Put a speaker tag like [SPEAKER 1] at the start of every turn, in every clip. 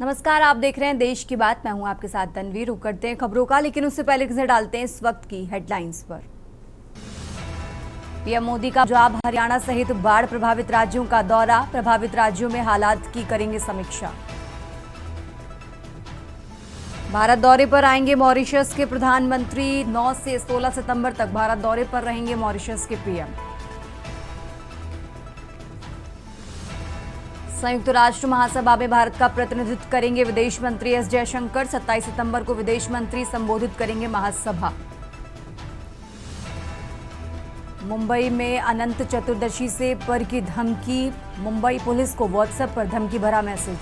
[SPEAKER 1] नमस्कार, आप देख रहे हैं देश की बात। मैं हूं आपके साथ तनवीर। रुक करते हैं खबरों का, लेकिन उससे पहले नजर डालते हैं इस वक्त की हेडलाइंस पर। पीएम मोदी का पंजाब, हरियाणा सहित बाढ़ प्रभावित राज्यों का दौरा। प्रभावित राज्यों में हालात की करेंगे समीक्षा। भारत दौरे पर आएंगे मॉरिशस के प्रधानमंत्री। 9 से 16 सितंबर तक भारत दौरे पर रहेंगे मॉरिशस के पीएम। संयुक्त राष्ट्र महासभा में भारत का प्रतिनिधित्व करेंगे विदेश मंत्री एस जयशंकर। 27 सितंबर को विदेश मंत्री संबोधित करेंगे महासभा। मुंबई में अनंत चतुर्दशी से पर की धमकी। मुंबई पुलिस को व्हाट्सएप पर धमकी भरा मैसेज।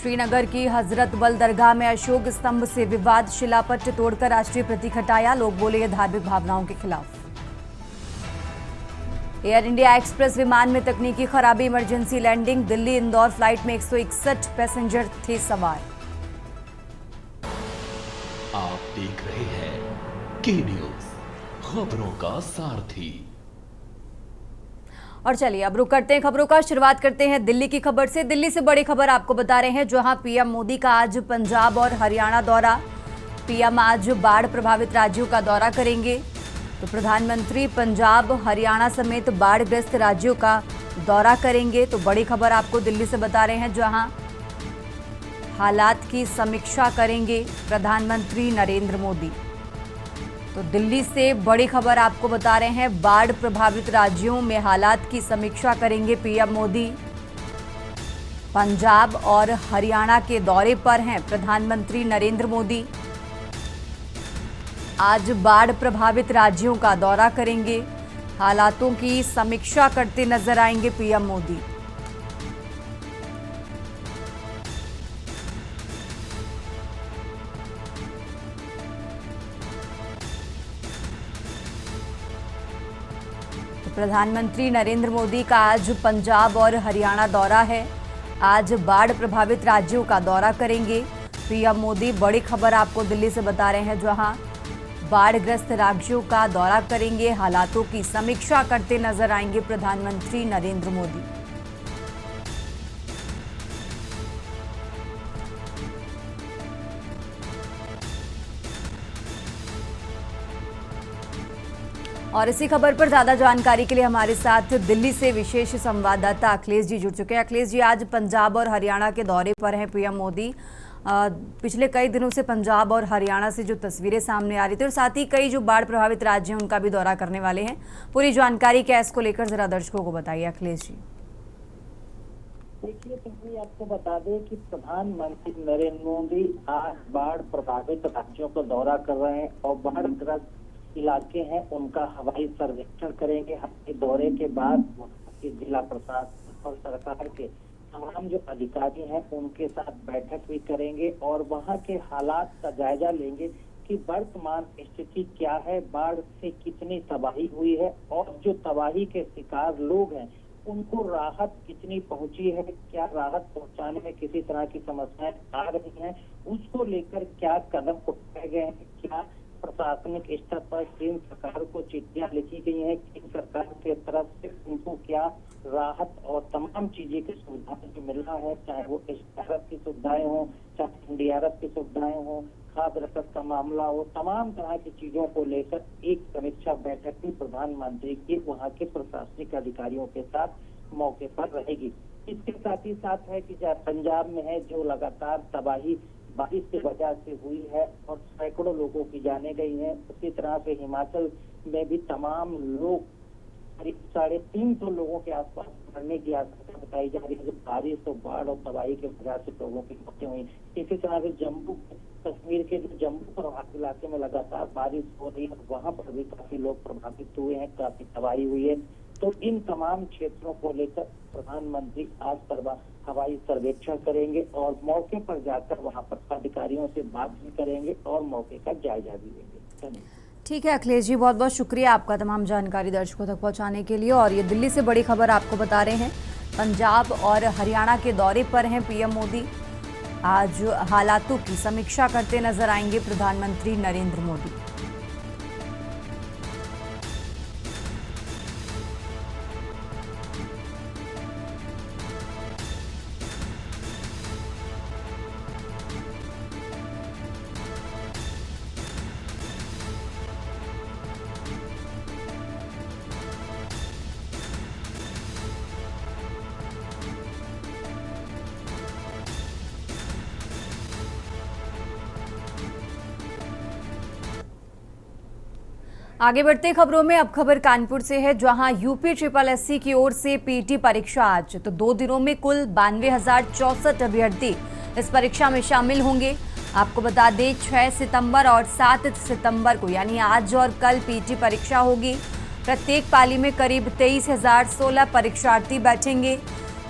[SPEAKER 1] श्रीनगर की हजरत बल दरगाह में अशोक स्तंभ से विवाद। शिलापट्ट तोड़कर राष्ट्रीय प्रतीक हटाया। लोग बोले ये धार्मिक भावनाओं के खिलाफ। एयर इंडिया एक्सप्रेस विमान में तकनीकी खराबी, emergency landing. Delhi Indore flight में 161 पैसेंजर थे सवार।
[SPEAKER 2] आप देख रहे हैं के न्यूज, खबरों का सारथी।
[SPEAKER 1] और चलिए अब रुक करते हैं खबरों का। शुरुआत करते हैं दिल्ली की खबर से। दिल्ली से बड़ी खबर आपको बता रहे हैं, जहां पीएम मोदी का आज पंजाब और हरियाणा दौरा। पीएम आज बाढ़ प्रभावित राज्यों का दौरा करेंगे। तो प्रधानमंत्री पंजाब, हरियाणा समेत बाढ़ग्रस्त राज्यों का दौरा करेंगे। तो बड़ी खबर आपको दिल्ली से बता रहे हैं, जहां हालात की समीक्षा करेंगे प्रधानमंत्री नरेंद्र मोदी। तो दिल्ली से बड़ी खबर आपको बता रहे हैं, बाढ़ प्रभावित राज्यों में हालात की समीक्षा करेंगे पीएम मोदी। पंजाब और हरियाणा के दौरे पर हैं प्रधानमंत्री नरेंद्र मोदी। आज बाढ़ प्रभावित राज्यों का दौरा करेंगे। हालातों की समीक्षा करते नजर आएंगे पीएम मोदी। तो प्रधानमंत्री नरेंद्र मोदी का आज पंजाब और हरियाणा दौरा है। आज बाढ़ प्रभावित राज्यों का दौरा करेंगे पीएम मोदी। बड़ी खबर आपको दिल्ली से बता रहे हैं, जहां बाढ़ग्रस्त राज्यों का दौरा करेंगे। हालातों की समीक्षा करते नजर आएंगे प्रधानमंत्री नरेंद्र मोदी। और इसी खबर पर ज्यादा जानकारी के लिए हमारे साथ दिल्ली से विशेष संवाददाता अखिलेश जी जुड़ चुके हैं। अखिलेश जी, आज पंजाब और हरियाणा के दौरे पर हैं पीएम मोदी। पिछले कई दिनों से पंजाब और हरियाणा से जो तस्वीरें सामने आ रही थी, और साथ ही कई जो बाढ़ प्रभावित राज्य हैं उनका भी दौरा करने वाले हैं। पूरी जानकारी क्या है, इसको लेकर जरा दर्शकों को बताइए अखिलेश जी।
[SPEAKER 3] देखिए, तो आपको बता दें कि प्रधानमंत्री नरेंद्र मोदी आज बाढ़ प्रभावित राज्यों का दौरा कर रहे हैं और बाढ़ग्रस्त इलाके हैं उनका हवाई सर्वेक्षण करेंगे। हवाई दौरे के बाद जिला प्रशासन और सरकार के तमाम जो अधिकारी हैं उनके साथ बैठक भी करेंगे और वहां के हालात का जायजा लेंगे कि वर्तमान स्थिति क्या है, बाढ़ से कितनी तबाही हुई है और जो तबाही के शिकार लोग हैं उनको राहत कितनी पहुंची है, क्या राहत पहुंचाने में किसी तरह की समस्याएं आ रही हैं, उसको लेकर क्या कदम उठाए गए हैं, क्या प्रशासनिक स्तर पर केंद्र सरकार को चिट्ठियां लिखी गई हैं, केंद्र सरकार की तरफ से उनको क्या राहत और तमाम चीजें की सुविधाएं जो मिल रहा है, चाहे वो एसडीआरएफ की सुविधाएं हो, चाहे एनडीआरएफ की सुविधाएं हो, खाद्य रसद का मामला हो, तमाम तरह की चीजों को लेकर एक समीक्षा बैठक भी प्रधानमंत्री की वहाँ के प्रशासनिक अधिकारियों के साथ मौके पर रहेगी। इसके साथ ही साथ है कि पंजाब में है जो लगातार तबाही बारिश की वजह से हुई है और सैकड़ों लोगों की जाने गई हैं। उसी तरह से हिमाचल में भी तमाम लोग, करीब 350 लोगों के आसपास मरने की आशंका बताई जा रही है। बारिश और बाढ़ और तबाही की वजह से लोगों की मौतें हुई। इसी तरह से जम्मू कश्मीर के जो जम्मू प्रभावित इलाके में लगातार बारिश हो रही है, वहां पर भी काफी लोग प्रभावित हुए हैं, काफी तबाही हुई है। तो इन तमाम क्षेत्रों को लेकर प्रधानमंत्री आज हवाई सर्वेक्षण करेंगे और मौके पर जाकर वहां पर अधिकारियों से बात भी करेंगे और मौके का जायजा भी लेंगे।
[SPEAKER 1] ठीक है अखिलेश जी, बहुत बहुत शुक्रिया आपका तमाम जानकारी दर्शकों तक पहुंचाने के लिए। और ये दिल्ली से बड़ी खबर आपको बता रहे हैं, पंजाब और हरियाणा के दौरे पर हैं पीएम मोदी। आज हालातों की समीक्षा करते नजर आएंगे प्रधानमंत्री नरेंद्र मोदी। आगे बढ़ते खबरों में अब खबर कानपुर से है, जहां यूपी SSSC की ओर से पीटी परीक्षा आज। तो 2 दिनों में कुल 92,064 अभ्यर्थी इस परीक्षा में शामिल होंगे। आपको बता दें 6 सितंबर और 7 सितंबर को यानी आज और कल पीटी परीक्षा होगी। प्रत्येक पाली में करीब 23,016 परीक्षार्थी बैठेंगे।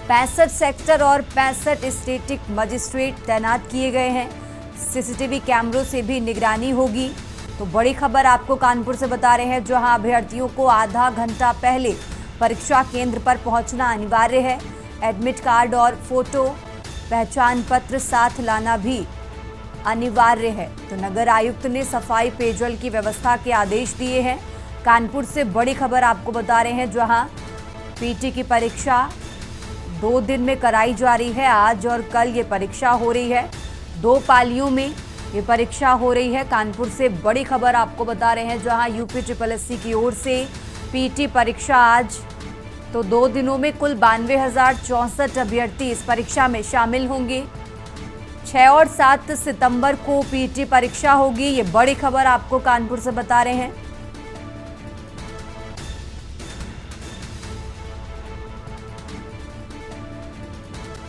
[SPEAKER 1] 65 सेक्टर और 65 स्टेटिक मजिस्ट्रेट तैनात किए गए हैं। सीसीटीवी कैमरों से भी निगरानी होगी। तो बड़ी खबर आपको कानपुर से बता रहे हैं, जहां अभ्यर्थियों को आधा घंटा पहले परीक्षा केंद्र पर पहुंचना अनिवार्य है। एडमिट कार्ड और फोटो पहचान पत्र साथ लाना भी अनिवार्य है। तो नगर आयुक्त ने सफाई पेयजल की व्यवस्था के आदेश दिए हैं। कानपुर से बड़ी खबर आपको बता रहे हैं, जहां पीटी की परीक्षा 2 दिन में कराई जा रही है। आज और कल ये परीक्षा हो रही है। 2 पालियों में ये परीक्षा हो रही है। कानपुर से बड़ी खबर आपको बता रहे हैं, जहां यूपी SSSC की ओर से पीटी परीक्षा आज। तो 2 दिनों में कुल 92,064 अभ्यर्थी इस परीक्षा में शामिल होंगे। 6 और 7 सितंबर को पीटी परीक्षा होगी। ये बड़ी खबर आपको कानपुर से बता रहे हैं।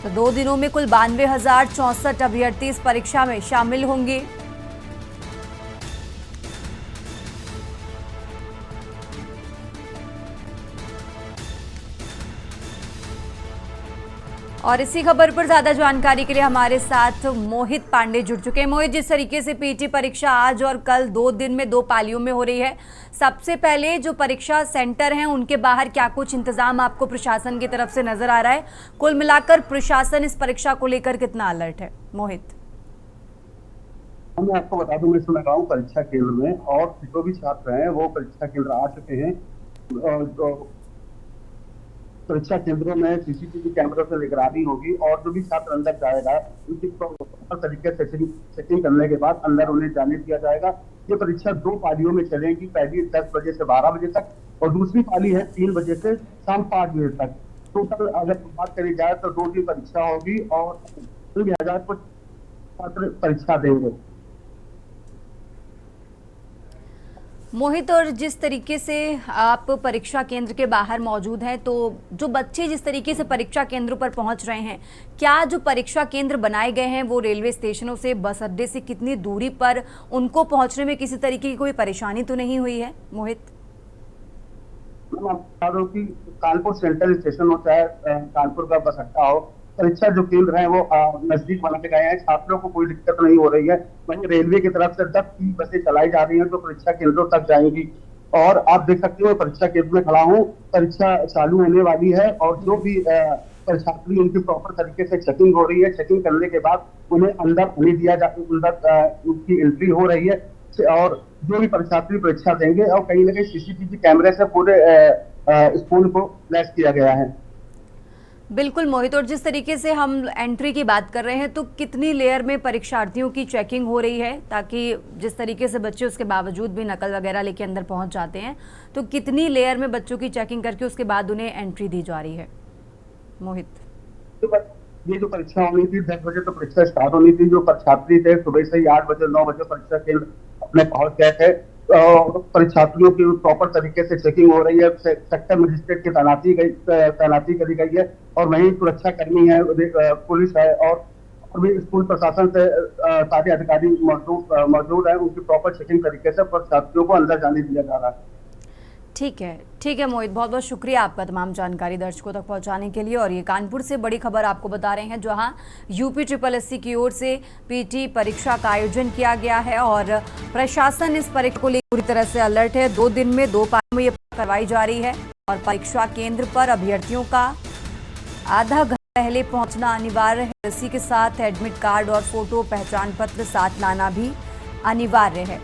[SPEAKER 1] तो 2 दिनों में कुल 92,064 अभ्यर्थी इस परीक्षा में शामिल होंगे। और इसी खबर पर ज्यादा जानकारी के लिए हमारे साथ मोहित पांडे जुड़ चुके हैं। मोहित, जिस तरीके से पीटी परीक्षा आज और कल 2 दिन में 2 पालियों में हो रही है, सबसे पहले जो परीक्षा सेंटर हैं उनके बाहर क्या कुछ इंतजाम आपको प्रशासन की तरफ से नजर आ रहा है? कुल मिलाकर प्रशासन इस परीक्षा को लेकर कितना अलर्ट है? मोहित,
[SPEAKER 4] मैं आपको बता दूं, मैं सुन रहा हूँ परीक्षा केंद्र में, और जो भी छात्र हैं वो परीक्षा केंद्र आ चुके हैं। जो परीक्षा केंद्रों में सीसीटीवी कैमरों से निगरानी होगी, और जो भी छात्र अंदर जाएगा उनकी प्रॉपर तरीके से चेकिंग करने के बाद अंदर उन्हें जाने दिया जाएगा। ये परीक्षा 2 पालियों में चलेगी। पहली 10 बजे से 12 बजे तक, और दूसरी पाली है 3 बजे से शाम 5 बजे तक। टोटल अगर बात करी जाए तो 2 दिन परीक्षा होगी और 3,000 कुछ छात्र परीक्षा देंगे।
[SPEAKER 1] मोहित, और जिस तरीके से आप परीक्षा केंद्र के बाहर मौजूद हैं, तो जो बच्चे जिस तरीके से परीक्षा केंद्रों पर पहुंच रहे हैं, क्या जो परीक्षा केंद्र बनाए गए हैं वो रेलवे स्टेशनों से, बस अड्डे से कितनी दूरी पर उनको पहुंचने में किसी तरीके की कोई परेशानी तो नहीं हुई है? मोहित,
[SPEAKER 4] मैं बता दूं कि कानपुर सेंट्रल स्टेशन हो चाहे कानपुर का बस अड्डा हो, परीक्षा जो केंद्र है वो नजदीक बनाए गए हैं। छात्रों को कोई दिक्कत नहीं हो रही है। वहीं रेलवे की तरफ से 10 बसें चलाई जा रही हैं जो परीक्षा केंद्रों तक जाएंगी। और आप देख सकते हो परीक्षा केंद्र में खड़ा हूँ, परीक्षा चालू होने वाली है, और जो भी परीक्षार्थी उनकी प्रॉपर तरीके से चेकिंग हो रही है। चेकिंग करने के बाद उन्हें अंदर आने दिया अंदर उनकी एंट्री हो रही है, और जो भी परीक्षार्थी परीक्षा देंगे, और कहीं ना कहीं सीसीटीवी कैमरे से पूरे स्कूल को फ्लैश किया गया है।
[SPEAKER 1] बिल्कुल मोहित, और जिस तरीके से हम एंट्री की बात कर रहे हैं, तो कितनी लेयर में परीक्षार्थियों की चेकिंग हो रही है, ताकि जिस तरीके से बच्चे उसके बावजूद भी नकल वगैरह लेके अंदर पहुंच जाते हैं, तो कितनी लेयर में बच्चों की चेकिंग करके उसके बाद उन्हें एंट्री दी जा रही है? मोहित,
[SPEAKER 4] ये जो परीक्षा होनी थी 10 बजे तो परीक्षा स्टार्ट होनी थी। जो परीक्षार्थी थे सुबह से ही 8 बजे 9 बजे परीक्षा केंद्र अपने पहुंच गए थे। परीक्षार्थियों की प्रॉपर तरीके से चेकिंग हो रही है। सेक्टर मजिस्ट्रेट की तैनाती करी गई है, और वहीं सुरक्षा कर्मी है, पुलिस है, और भी स्कूल प्रशासन से सारे अधिकारी मौजूद है। उनकी प्रॉपर चेकिंग तरीके से परीक्षार्थियों को अंदर जाने दिया जा रहा है।
[SPEAKER 1] ठीक है मोहित, बहुत बहुत शुक्रिया आपका तमाम जानकारी दर्शकों तक पहुंचाने के लिए। और ये कानपुर से बड़ी खबर आपको बता रहे हैं, जहां यूपी SSSC की ओर से पीटी परीक्षा का आयोजन किया गया है, और प्रशासन इस परीक्षा को लेकर पूरी तरह से अलर्ट है। 2 दिन में 2 पालियों में ये करवाई जा रही है, और परीक्षा केंद्र पर अभ्यर्थियों का आधा घंटा पहले पहुंचना अनिवार्य है। इसी के साथ एडमिट कार्ड और फोटो पहचान पत्र साथ लाना भी अनिवार्य है।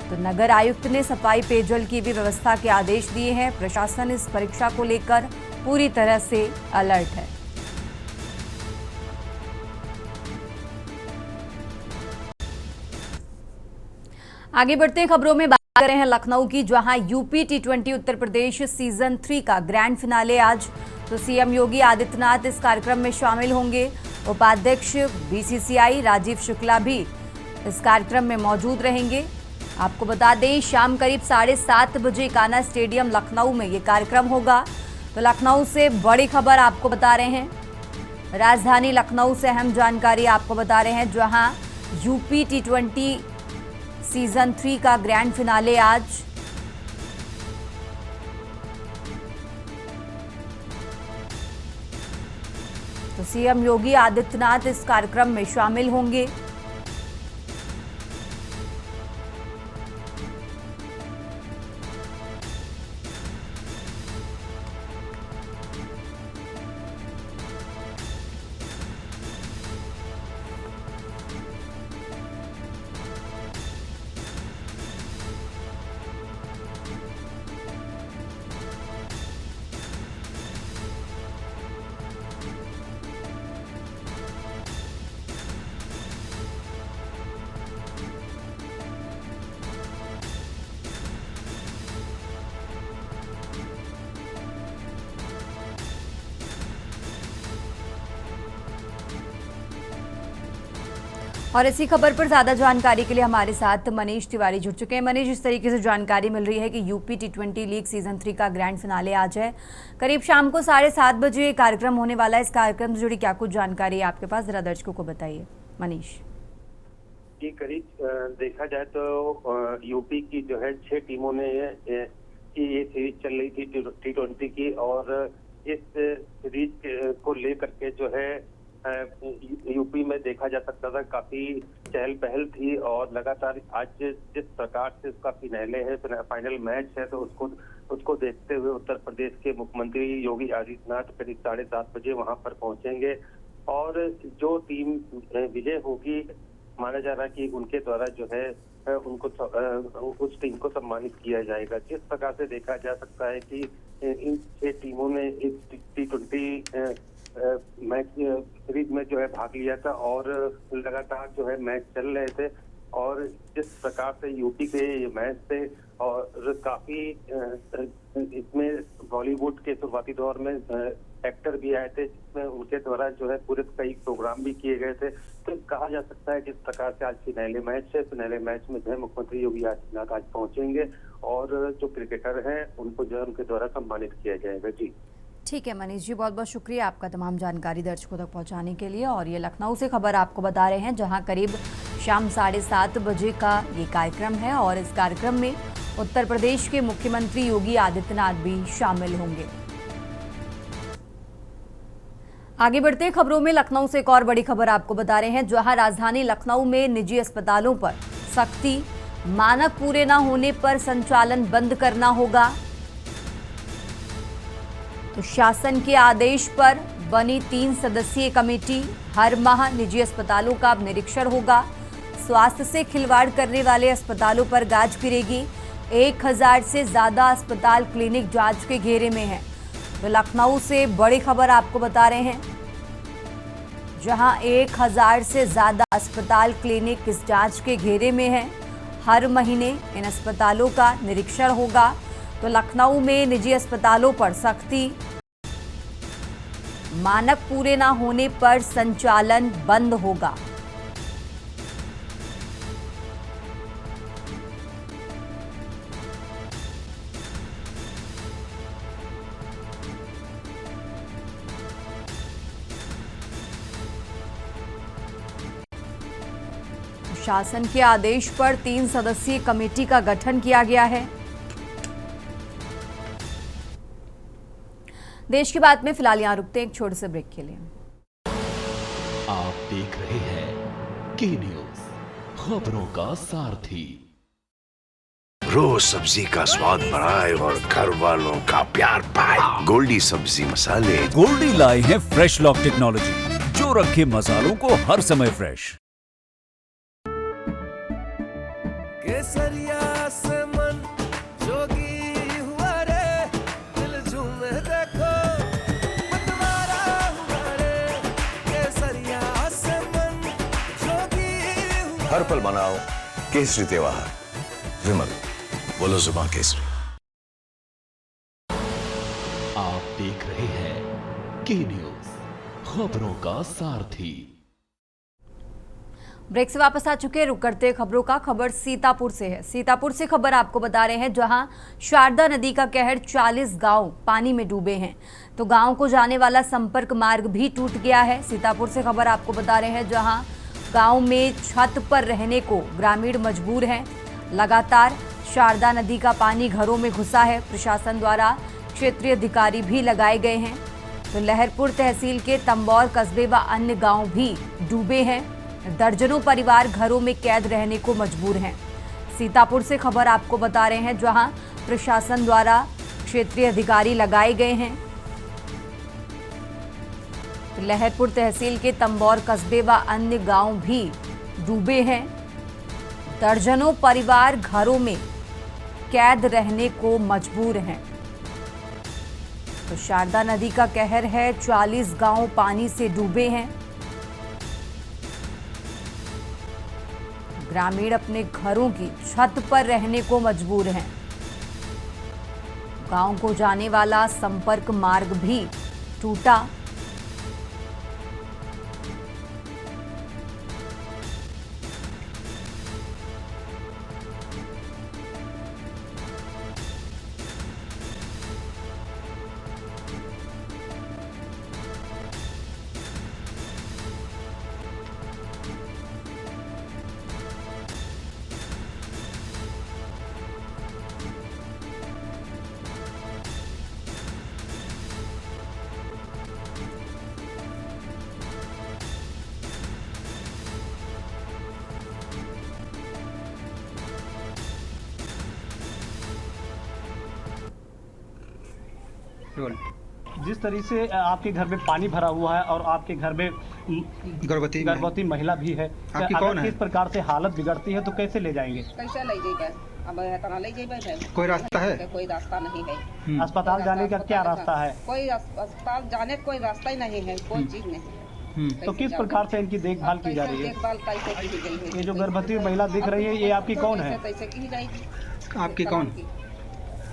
[SPEAKER 1] तो नगर आयुक्त ने सफाई पेयजल की भी व्यवस्था के आदेश दिए हैं। प्रशासन इस परीक्षा को लेकर पूरी तरह से अलर्ट है। आगे बढ़ते हैं, खबरों में बात कर रहे हैं लखनऊ की, जहां UP T20 Uttar Pradesh season 3 का ग्रैंड फिनाले आज। तो सीएम योगी आदित्यनाथ इस कार्यक्रम में शामिल होंगे। उपाध्यक्ष BCCI राजीव शुक्ला भी इस कार्यक्रम में मौजूद रहेंगे। आपको बता दें शाम करीब 7:30 बजे कान्हा स्टेडियम लखनऊ में ये कार्यक्रम होगा। तो लखनऊ से बड़ी खबर आपको बता रहे हैं। राजधानी लखनऊ से अहम जानकारी आपको बता रहे हैं, जहां यूपी T20 सीजन 3 का ग्रैंड फिनाले आज। तो सीएम योगी आदित्यनाथ इस कार्यक्रम में शामिल होंगे। और इसी खबर पर ज्यादा जानकारी के लिए हमारे साथ मनीष तिवारी जुड़ चुके हैं। मनीष, इस तरीके से जानकारी मिल रही है कि यूपी T20 लीग सीजन 3 का ग्रैंड फिनाले आज है। करीब शाम को 7:30 बजे कार्यक्रम होने वाला है। इस कार्यक्रम से जुड़ी क्या कुछ जानकारी है आपके पास, जरा दर्शकों को बताइए मनीष।
[SPEAKER 5] जी, करीब देखा जाए तो यूपी की जो है 6 टीमों ने ये सीरीज चल रही थी T20 की, और इस सीरीज को लेकर के जो है यूपी में देखा जा सकता था काफी चहल पहल थी, और लगातार आज जिस प्रकार से उसका फिनाले है, फाइनल मैच है, तो उसको देखते हुए उत्तर प्रदेश के मुख्यमंत्री योगी आदित्यनाथ करीब 7:30 बजे वहां पर पहुंचेंगे, और जो टीम विजय होगी माना जा रहा है कि उनके द्वारा जो है उनको उस टीम को सम्मानित किया जाएगा। जिस प्रकार से देखा जा सकता है कि इन 6 टीमों ने इस T20 मैच सीरीज में जो है भाग लिया था, और लगातार जो है मैच चल रहे थे, और जिस प्रकार से यूपी के ये मैच थे, और काफी इसमें बॉलीवुड के शुरुआती दौर में एक्टर भी आए थे, जिसमें उनके द्वारा जो है पूरे कई प्रोग्राम भी किए गए थे। तो कहा जा सकता है जिस प्रकार से आज फिनाले मैच है, फिनाले मैच में जो है मुख्यमंत्री योगी आदित्यनाथ आज पहुंचेंगे, और जो क्रिकेटर हैं उनको जो है उनके द्वारा सम्मानित किया जाएगा। जी
[SPEAKER 1] ठीक है मनीष जी, बहुत बहुत शुक्रिया आपका तमाम जानकारी दर्शकों तक पहुंचाने के लिए। और ये लखनऊ से खबर आपको बता रहे हैं, जहां करीब शाम 7:30 बजे का ये कार्यक्रम है, और इस कार्यक्रम में उत्तर प्रदेश के मुख्यमंत्री योगी आदित्यनाथ भी शामिल होंगे। आगे बढ़ते हैं खबरों में। लखनऊ से एक और बड़ी खबर आपको बता रहे हैं, जहां राजधानी लखनऊ में निजी अस्पतालों पर सख्ती, मानक पूरे न होने पर संचालन बंद करना होगा। तो शासन के आदेश पर बनी 3 सदस्यीय कमेटी हर माह निजी अस्पतालों का अब निरीक्षण होगा। स्वास्थ्य से खिलवाड़ करने वाले अस्पतालों पर गाज गिरेगी। 1000 से ज्यादा अस्पताल क्लिनिक जांच के घेरे में हैं। तो लखनऊ से बड़ी खबर आपको बता रहे हैं, जहां 1000 से ज्यादा अस्पताल क्लिनिक इस जांच के घेरे में हैं। हर महीने इन अस्पतालों का निरीक्षण होगा। तो लखनऊ में निजी अस्पतालों पर सख्ती, मानक पूरे ना होने पर संचालन बंद होगा। शासन के आदेश पर 3 सदस्यीय कमेटी का गठन किया गया है। देश की बात में फिलहाल यहां रुकते हैं एक छोटे से ब्रेक के लिए।
[SPEAKER 2] आप देख रहे हैं के न्यूज, खबरों का सारथी।
[SPEAKER 6] रोज सब्जी का स्वाद बढ़ाए और घर वालों का प्यार पाए, गोल्डी सब्जी मसाले।
[SPEAKER 7] गोल्डी लाए हैं फ्रेश लॉक टेक्नोलॉजी, जो रखे मसालों को हर समय फ्रेश।
[SPEAKER 8] केसरिया से मन जोगी हुआ रे, दिल झूमे देखो मतवारा हुआ रे। केसरिया से मन जोगी हुआ।
[SPEAKER 6] हर पल मनाओ केसरी त्योहार। विमल, बोलो जुबान केसरी।
[SPEAKER 2] आप देख रहे हैं के न्यूज, खबरों का सारथी।
[SPEAKER 1] ब्रेक से वापस आ चुके हैं। रुक करते हैं खबरों का। खबर सीतापुर से है। सीतापुर से खबर आपको बता रहे हैं, जहां शारदा नदी का कहर 40 गांव पानी में डूबे हैं, तो गांव को जाने वाला संपर्क मार्ग भी टूट गया है। सीतापुर से खबर आपको बता रहे हैं, जहां गांव में छत पर रहने को ग्रामीण मजबूर हैं। लगातार शारदा नदी का पानी घरों में घुसा है। प्रशासन द्वारा क्षेत्रीय अधिकारी भी लगाए गए हैं। तो लहरपुर तहसील के तंबौर कस्बे व अन्य गांव भी डूबे हैं। दर्जनों परिवार घरों में कैद रहने को मजबूर हैं। सीतापुर से खबर आपको बता रहे हैं, जहां प्रशासन द्वारा क्षेत्रीय अधिकारी लगाए गए हैं। लहरपुर तहसील के तंबौर कस्बे व अन्य गांव भी डूबे हैं। दर्जनों परिवार घरों में कैद रहने को मजबूर हैं। तो शारदा नदी का कहर है, 40 गांव पानी से डूबे हैं। ग्रामीण अपने घरों की छत पर रहने को मजबूर हैं। गांव को जाने वाला संपर्क मार्ग भी टूटा।
[SPEAKER 9] जिस तरीके से आपके घर में पानी भरा हुआ है और आपके घर में गर्भवती महिला भी है,
[SPEAKER 10] आपकी कौन है?
[SPEAKER 9] किस प्रकार से हालत बिगड़ती है तो कैसे ले जाएंगे?
[SPEAKER 11] कैसे ले जाएगा? अब तना ले जाएगा?
[SPEAKER 10] कोई रास्ता है?
[SPEAKER 11] कोई रास्ता नहीं है।
[SPEAKER 9] अस्पताल जाने का क्या रास्ता है?
[SPEAKER 11] कोई अस्पताल जाने का कोई रास्ता ही नहीं है, कोई चीज नहीं।
[SPEAKER 9] तो किस प्रकार से इनकी देखभाल की जा रही है?
[SPEAKER 11] देखभाल कैसे की गई है?
[SPEAKER 9] ये जो गर्भवती महिला दिख रही है, ये आपकी कौन है?
[SPEAKER 11] कैसे की जाएगी?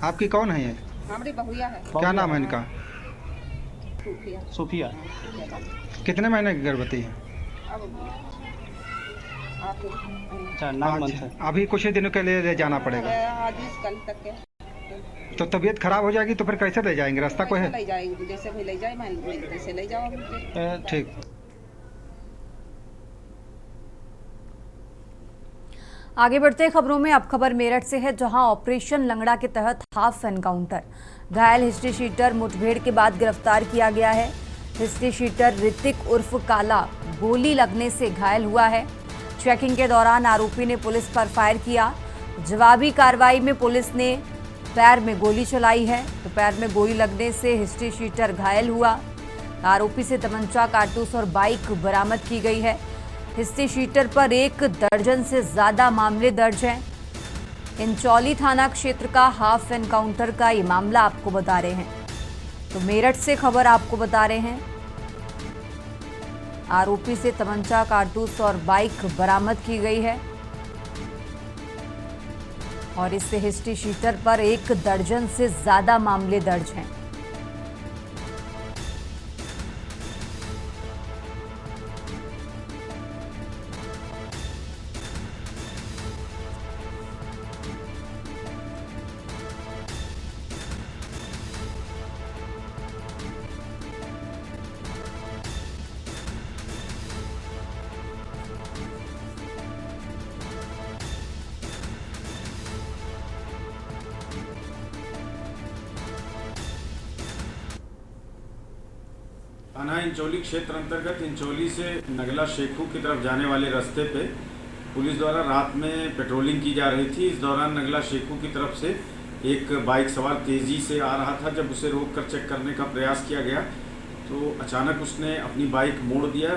[SPEAKER 10] आपकी कौन है ये?
[SPEAKER 11] हमारी बहुया है।
[SPEAKER 10] क्या नाम है इनका?
[SPEAKER 9] सोफिया।
[SPEAKER 10] कितने महीने की गर्भवती है?
[SPEAKER 9] अच्छा, 9 मंथ है।
[SPEAKER 10] अभी कुछ ही दिनों के लिए ले जाना पड़ेगा।
[SPEAKER 11] आज कल तक के।
[SPEAKER 10] तो तबीयत खराब हो जाएगी तो फिर कैसे ले जाएंगे? रास्ता कोई है?
[SPEAKER 11] ले जाएंगे, जैसे भी ले जाए, मैं जैसे ले जाओ।
[SPEAKER 10] ठीक।
[SPEAKER 1] आगे बढ़ते हैं खबरों में। अब खबर मेरठ से है, जहां ऑपरेशन लंगड़ा के तहत हाफ एनकाउंटर। घायल हिस्ट्री शीटर मुठभेड़ के बाद गिरफ्तार किया गया है। हिस्ट्री शीटर ऋतिक उर्फ काला गोली लगने से घायल हुआ है। चेकिंग के दौरान आरोपी ने पुलिस पर फायर किया। जवाबी कार्रवाई में पुलिस ने पैर में गोली चलाई है। तो पैर में गोली लगने से हिस्ट्री शीटर घायल हुआ। आरोपी से तमंचा, कारतूस और बाइक बरामद की गई है। हिस्ट्री शीटर पर 1 दर्जन से ज्यादा मामले दर्ज हैं। इंचौली थाना क्षेत्र का हाफ एनकाउंटर का ये मामला आपको बता रहे हैं। तो मेरठ से खबर आपको बता रहे हैं, आरोपी से तमंचा, कारतूस और बाइक बरामद की गई है और इससे हिस्ट्री शीटर पर 1 दर्जन से ज्यादा मामले दर्ज हैं।
[SPEAKER 12] थाना इंचौली क्षेत्र अंतर्गत इंचौली से नगला शेखू की तरफ जाने वाले रास्ते पे पुलिस द्वारा रात में पेट्रोलिंग की जा रही थी। इस दौरान नगला शेखू की तरफ से एक बाइक सवार तेजी से आ रहा था। जब उसे रोककर चेक करने का प्रयास किया गया तो अचानक उसने अपनी बाइक मोड़ दिया,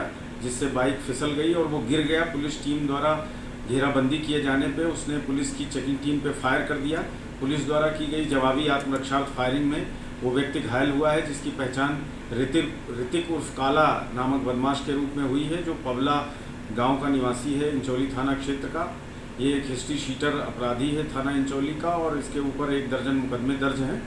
[SPEAKER 12] जिससे बाइक फिसल गई और वो गिर गया। पुलिस टीम द्वारा घेराबंदी किए जाने पे उसने पुलिस की चेकिंग टीम पे फायर कर दिया। पुलिस द्वारा की गई जवाबी आत्मरक्षार्थ फायरिंग में वो व्यक्ति घायल हुआ है, जिसकी पहचान ऋतिक उर्फ काला नामक बदमाश के रूप में हुई है, जो पबला गांव का निवासी है, इंचौली थाना क्षेत्र का। ये एक हिस्ट्री शीटर अपराधी है थाना इंचौली का और इसके ऊपर 1 दर्जन मुकदमे दर्ज हैं।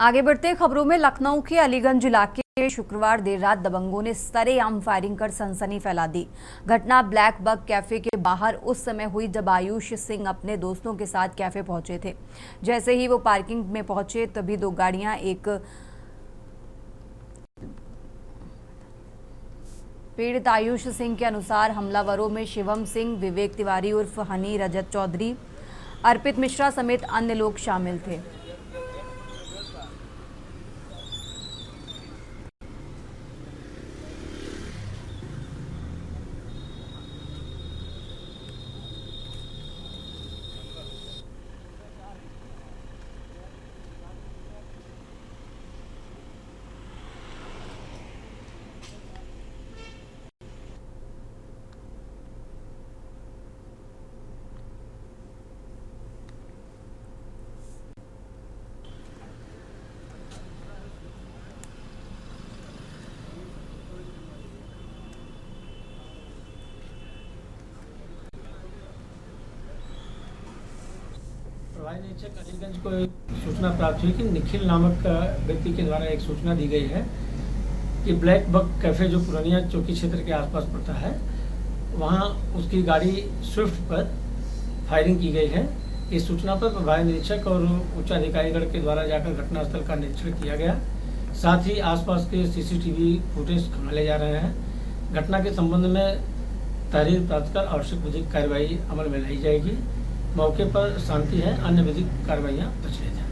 [SPEAKER 1] आगे बढ़ते हैं खबरों में। लखनऊ के अलीगंज इलाके में शुक्रवार देर रात दबंगों ने सरेआम फायरिंग कर सनसनी फैला दी। घटना ब्लैक बग कैफे के बाहर उस समय हुई जब आयुष सिंह अपने दोस्तों के साथ कैफे पहुंचे थे। जैसे ही वो पार्किंग में पहुंचे तभी दो गाड़ियां पीड़ित आयुष सिंह के अनुसार हमलावरों में शिवम सिंह, विवेक तिवारी उर्फ हनी, रजत चौधरी, अर्पित मिश्रा समेत अन्य लोग शामिल थे।
[SPEAKER 13] प्रभारी निरीक्षक अलीगंज को एक सूचना प्राप्त हुई कि निखिल नामक व्यक्ति के द्वारा एक सूचना दी गई है कि ब्लैक बग कैफे जो पुरानिया चौकी क्षेत्र के आसपास पड़ता है, वहां उसकी गाड़ी स्विफ्ट पर फायरिंग की गई है। इस सूचना पर प्रभारी निरीक्षक और उच्च अधिकारीगण के द्वारा जाकर घटनास्थल का निरीक्षण किया गया। साथ ही आसपास के सीसीटीवी फुटेज खंगाले जा रहे हैं। घटना के संबंध में तहरीर प्राप्त कर आवश्यक विधिक कार्रवाई अमल में लाई जाएगी। मौके पर शांति है, अन्य विधिक कार्रवाइयां प्रचलित हैं।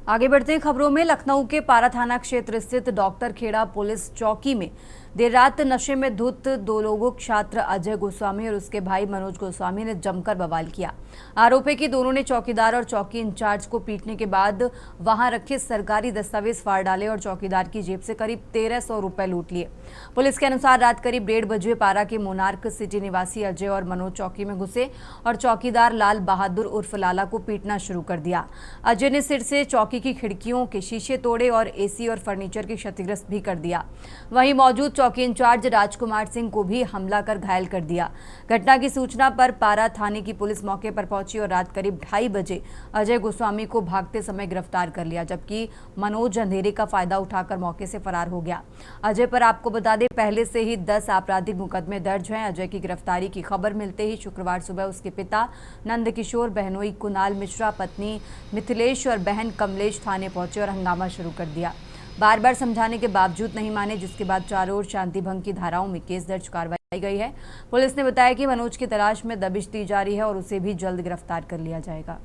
[SPEAKER 1] आगे बढ़ते हैं खबरों में। लखनऊ के पारा थाना क्षेत्र स्थित डॉक्टर खेड़ा पुलिस चौकी में देर रात नशे में धुत दो लोगों छात्र अजय गोस्वामी और उसके भाई मनोज गोस्वामी ने जमकर बवाल किया। आरोप है कि दोनों ने चौकीदार और चौकी इंचार्ज को पीटने के बाद वहां रखे सरकारी दस्तावेज फाड़ डाले और चौकीदार की जेब से करीब 1300 रुपए लूट लिए। पुलिस के अनुसार रात करीब 1:30 बजे पारा के मोनार्क सिटी निवासी अजय और मनोज चौकी में घुसे और चौकीदार लाल बहादुर उर्फ लाला को पीटना शुरू कर दिया। अजय ने सिर से चौकी की खिड़कियों के शीशे तोड़े और एसी और फर्नीचर की क्षतिग्रस्त भी कर दिया। वहीं मौजूद चौकी इंचार्ज राजकुमार सिंह को भी हमला कर घायल कर दिया। घटना की सूचना पर पारा थाने की पुलिस मौके पर पहुंची और रात करीब 2:30 बजे अजय गोस्वामी को भागते समय गिरफ्तार कर लिया, जबकि मनोज अंधेरे का फायदा उठाकर मौके से फरार हो गया। अजय पर आपको बता दें पहले से ही 10 आपराधिक मुकदमे दर्ज हैं। अजय की गिरफ्तारी की खबर मिलते ही शुक्रवार सुबह उसके पिता नंदकिशोर, बहनोई कुणाल मिश्रा, पत्नी मिथिलेश और बहन कमलेश थाने पहुंचे और हंगामा शुरू कर दिया। बार बार समझाने के बावजूद नहीं माने, जिसके बाद चारों ओर शांति भंग की धाराओं में केस दर्ज कार्रवाई गई है। पुलिस ने बताया कि मनोज की तलाश में दबिश दी जा रही है और उसे भी जल्द गिरफ्तार कर लिया जाएगा।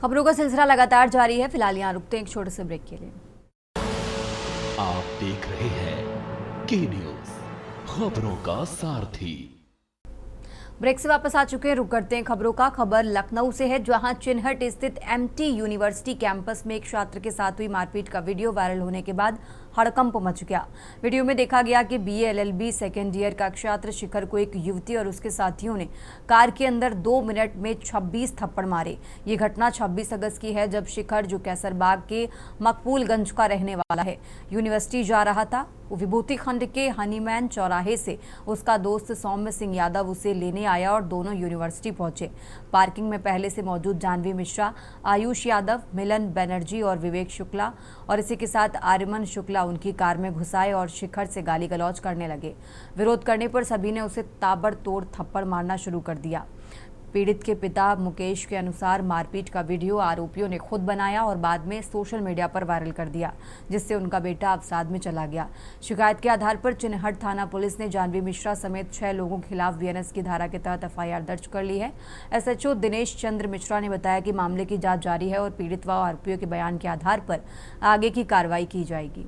[SPEAKER 1] खबरों का सिलसिला लगातार जारी है। फिलहाल यहाँ रुकते हैं एक छोटे से ब्रेक के लिए।
[SPEAKER 2] आप देख रहे हैं के न्यूज, खबरों का सारथी।
[SPEAKER 1] ब्रेक से वापस आ चुके हैं। रुक करते हैं खबरों का। खबर लखनऊ से है, जहां चिन्हट स्थित एमटी यूनिवर्सिटी कैंपस में एक छात्र के साथ हुई मारपीट का वीडियो वायरल होने के बाद हड़कंप मच गया। वीडियो में देखा गया कि BA LLB सेकेंड ईयर का छात्र शिखर को एक युवती और उसके साथियों ने कार के अंदर 2 मिनट में 26 थप्पड़ मारे। ये घटना 26 अगस्त की है, जब शिखर, जो कैसरबाग के मकबूलगंज का रहने वाला है, यूनिवर्सिटी जा रहा था। विभूति खंड के हनीमैन चौराहे से उसका दोस्त सौम्य सिंह यादव उसे लेने आया और दोनों यूनिवर्सिटी पहुंचे। पार्किंग में पहले से मौजूद जानवी मिश्रा, आयुष यादव, मिलन बनर्जी और विवेक शुक्ला और इसी के साथ आर्यमन शुक्ला उनकी कार में घुसाए और शिखर से गाली गलौज करने लगे। विरोध करने पर सभी ने उसे ताबड़तोड़ थप्पड़ मारना शुरू कर दिया। पीड़ित के पिता मुकेश के अनुसार मारपीट का वीडियो आरोपियों ने खुद बनाया और बाद में सोशल मीडिया पर वायरल कर दिया, जिससे उनका बेटा अवसाद में चला गया। शिकायत के आधार पर चिन्हट थाना पुलिस ने जानवी मिश्रा समेत 6 लोगों के खिलाफ BNS की धारा के तहत FIR दर्ज कर ली है। SHO दिनेश चंद्र मिश्रा ने बताया कि मामले की जांच जारी है और पीड़ित व आरोपियों के बयान के आधार पर आगे की कार्रवाई की जाएगी।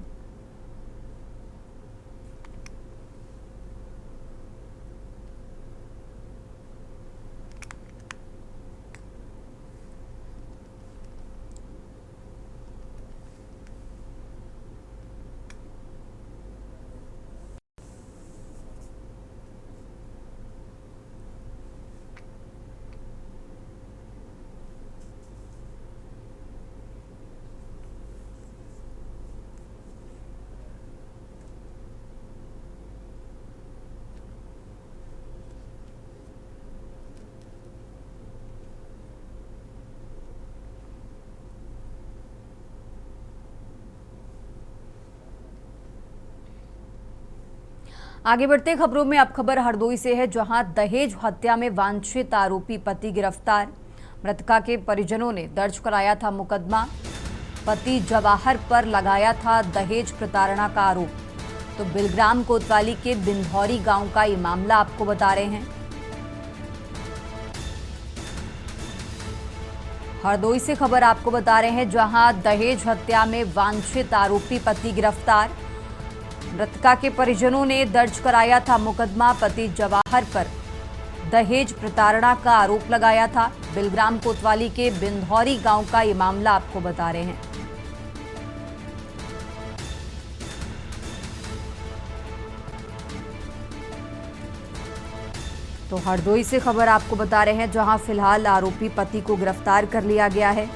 [SPEAKER 1] आगे बढ़ते खबरों में अब खबर हरदोई से है, जहां दहेज हत्या में वांछित आरोपी पति गिरफ्तार। मृतका के परिजनों ने दर्ज कराया था मुकदमा। पति जवाहर पर लगाया था दहेज प्रताड़ना का आरोप। तो बिलग्राम कोतवाली के बिंधौरी गांव का ये मामला आपको बता रहे हैं। हरदोई से खबर आपको बता रहे हैं, जहां दहेज हत्या में वांछित आरोपी पति गिरफ्तार। मृतका के परिजनों ने दर्ज कराया था मुकदमा। पति जवाहर पर दहेज प्रताड़ना का आरोप लगाया था। बिलग्राम कोतवाली के बिंधौरी गांव का ये मामला आपको बता रहे हैं। तो हरदोई से खबर आपको बता रहे हैं, जहां फिलहाल आरोपी पति को गिरफ्तार कर लिया गया है।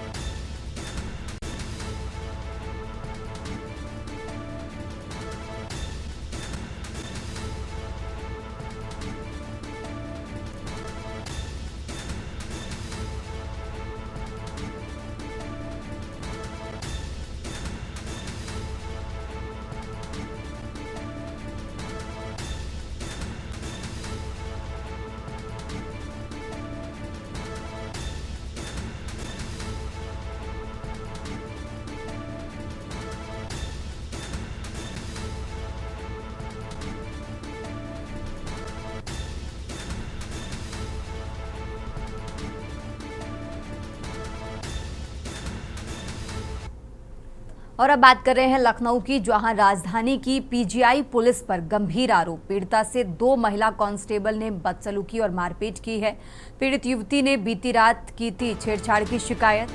[SPEAKER 1] और अब बात कर रहे हैं लखनऊ की, जहां राजधानी की पीजीआई पुलिस पर गंभीर आरोप। पीड़िता से 2 महिला कांस्टेबल ने बदसलूकी और मारपीट की है। पीड़ित युवती ने बीती रात की थी छेड़छाड़ की शिकायत।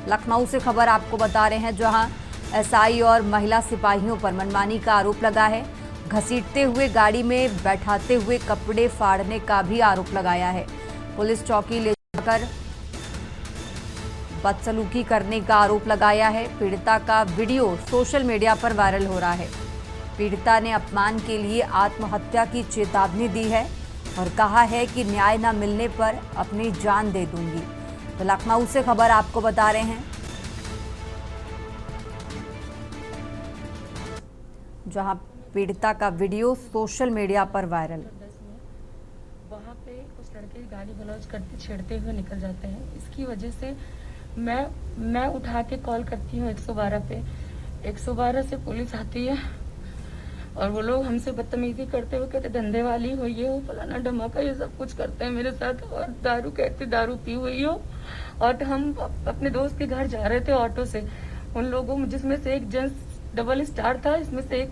[SPEAKER 1] लखनऊ से खबर आपको बता रहे हैं, जहां एसआई और महिला सिपाहियों पर मनमानी का आरोप लगा है। घसीटते हुए गाड़ी में बैठाते हुए कपड़े फाड़ने का भी आरोप लगाया है। पुलिस चौकी ले जाकर बदसलूकी करने का आरोप लगाया है। पीड़िता का वीडियो सोशल मीडिया पर वायरल हो रहा है। पीड़िता ने अपमान के लिए आत्महत्या की चेतावनी दी है और कहा है कि न्याय न मिलने पर अपनी जान दे दूंगी। तो लखनऊ से खबर आपको बता रहे हैं, जहां पीड़िता का वीडियो सोशल मीडिया पर वायरल।
[SPEAKER 14] वहां पे कुछ लड़के गाली गलौज करते छेड़ते हुए निकल जाते हैं। इसकी वजह से मैं उठा के कॉल करती हूँ 112 पे। 112 से पुलिस आती है और वो लोग हमसे बदतमीजी करते हुए कहते धंधे वाली हो, ये हो, फलाना धमाका, ये सब कुछ करते हैं मेरे साथ। और दारू कहते दारू पी हुई हो। और हम अपने दोस्त के घर जा रहे थे ऑटो से। उन लोगों में जिसमें से एक जेंट्स डबल स्टार था, इसमें से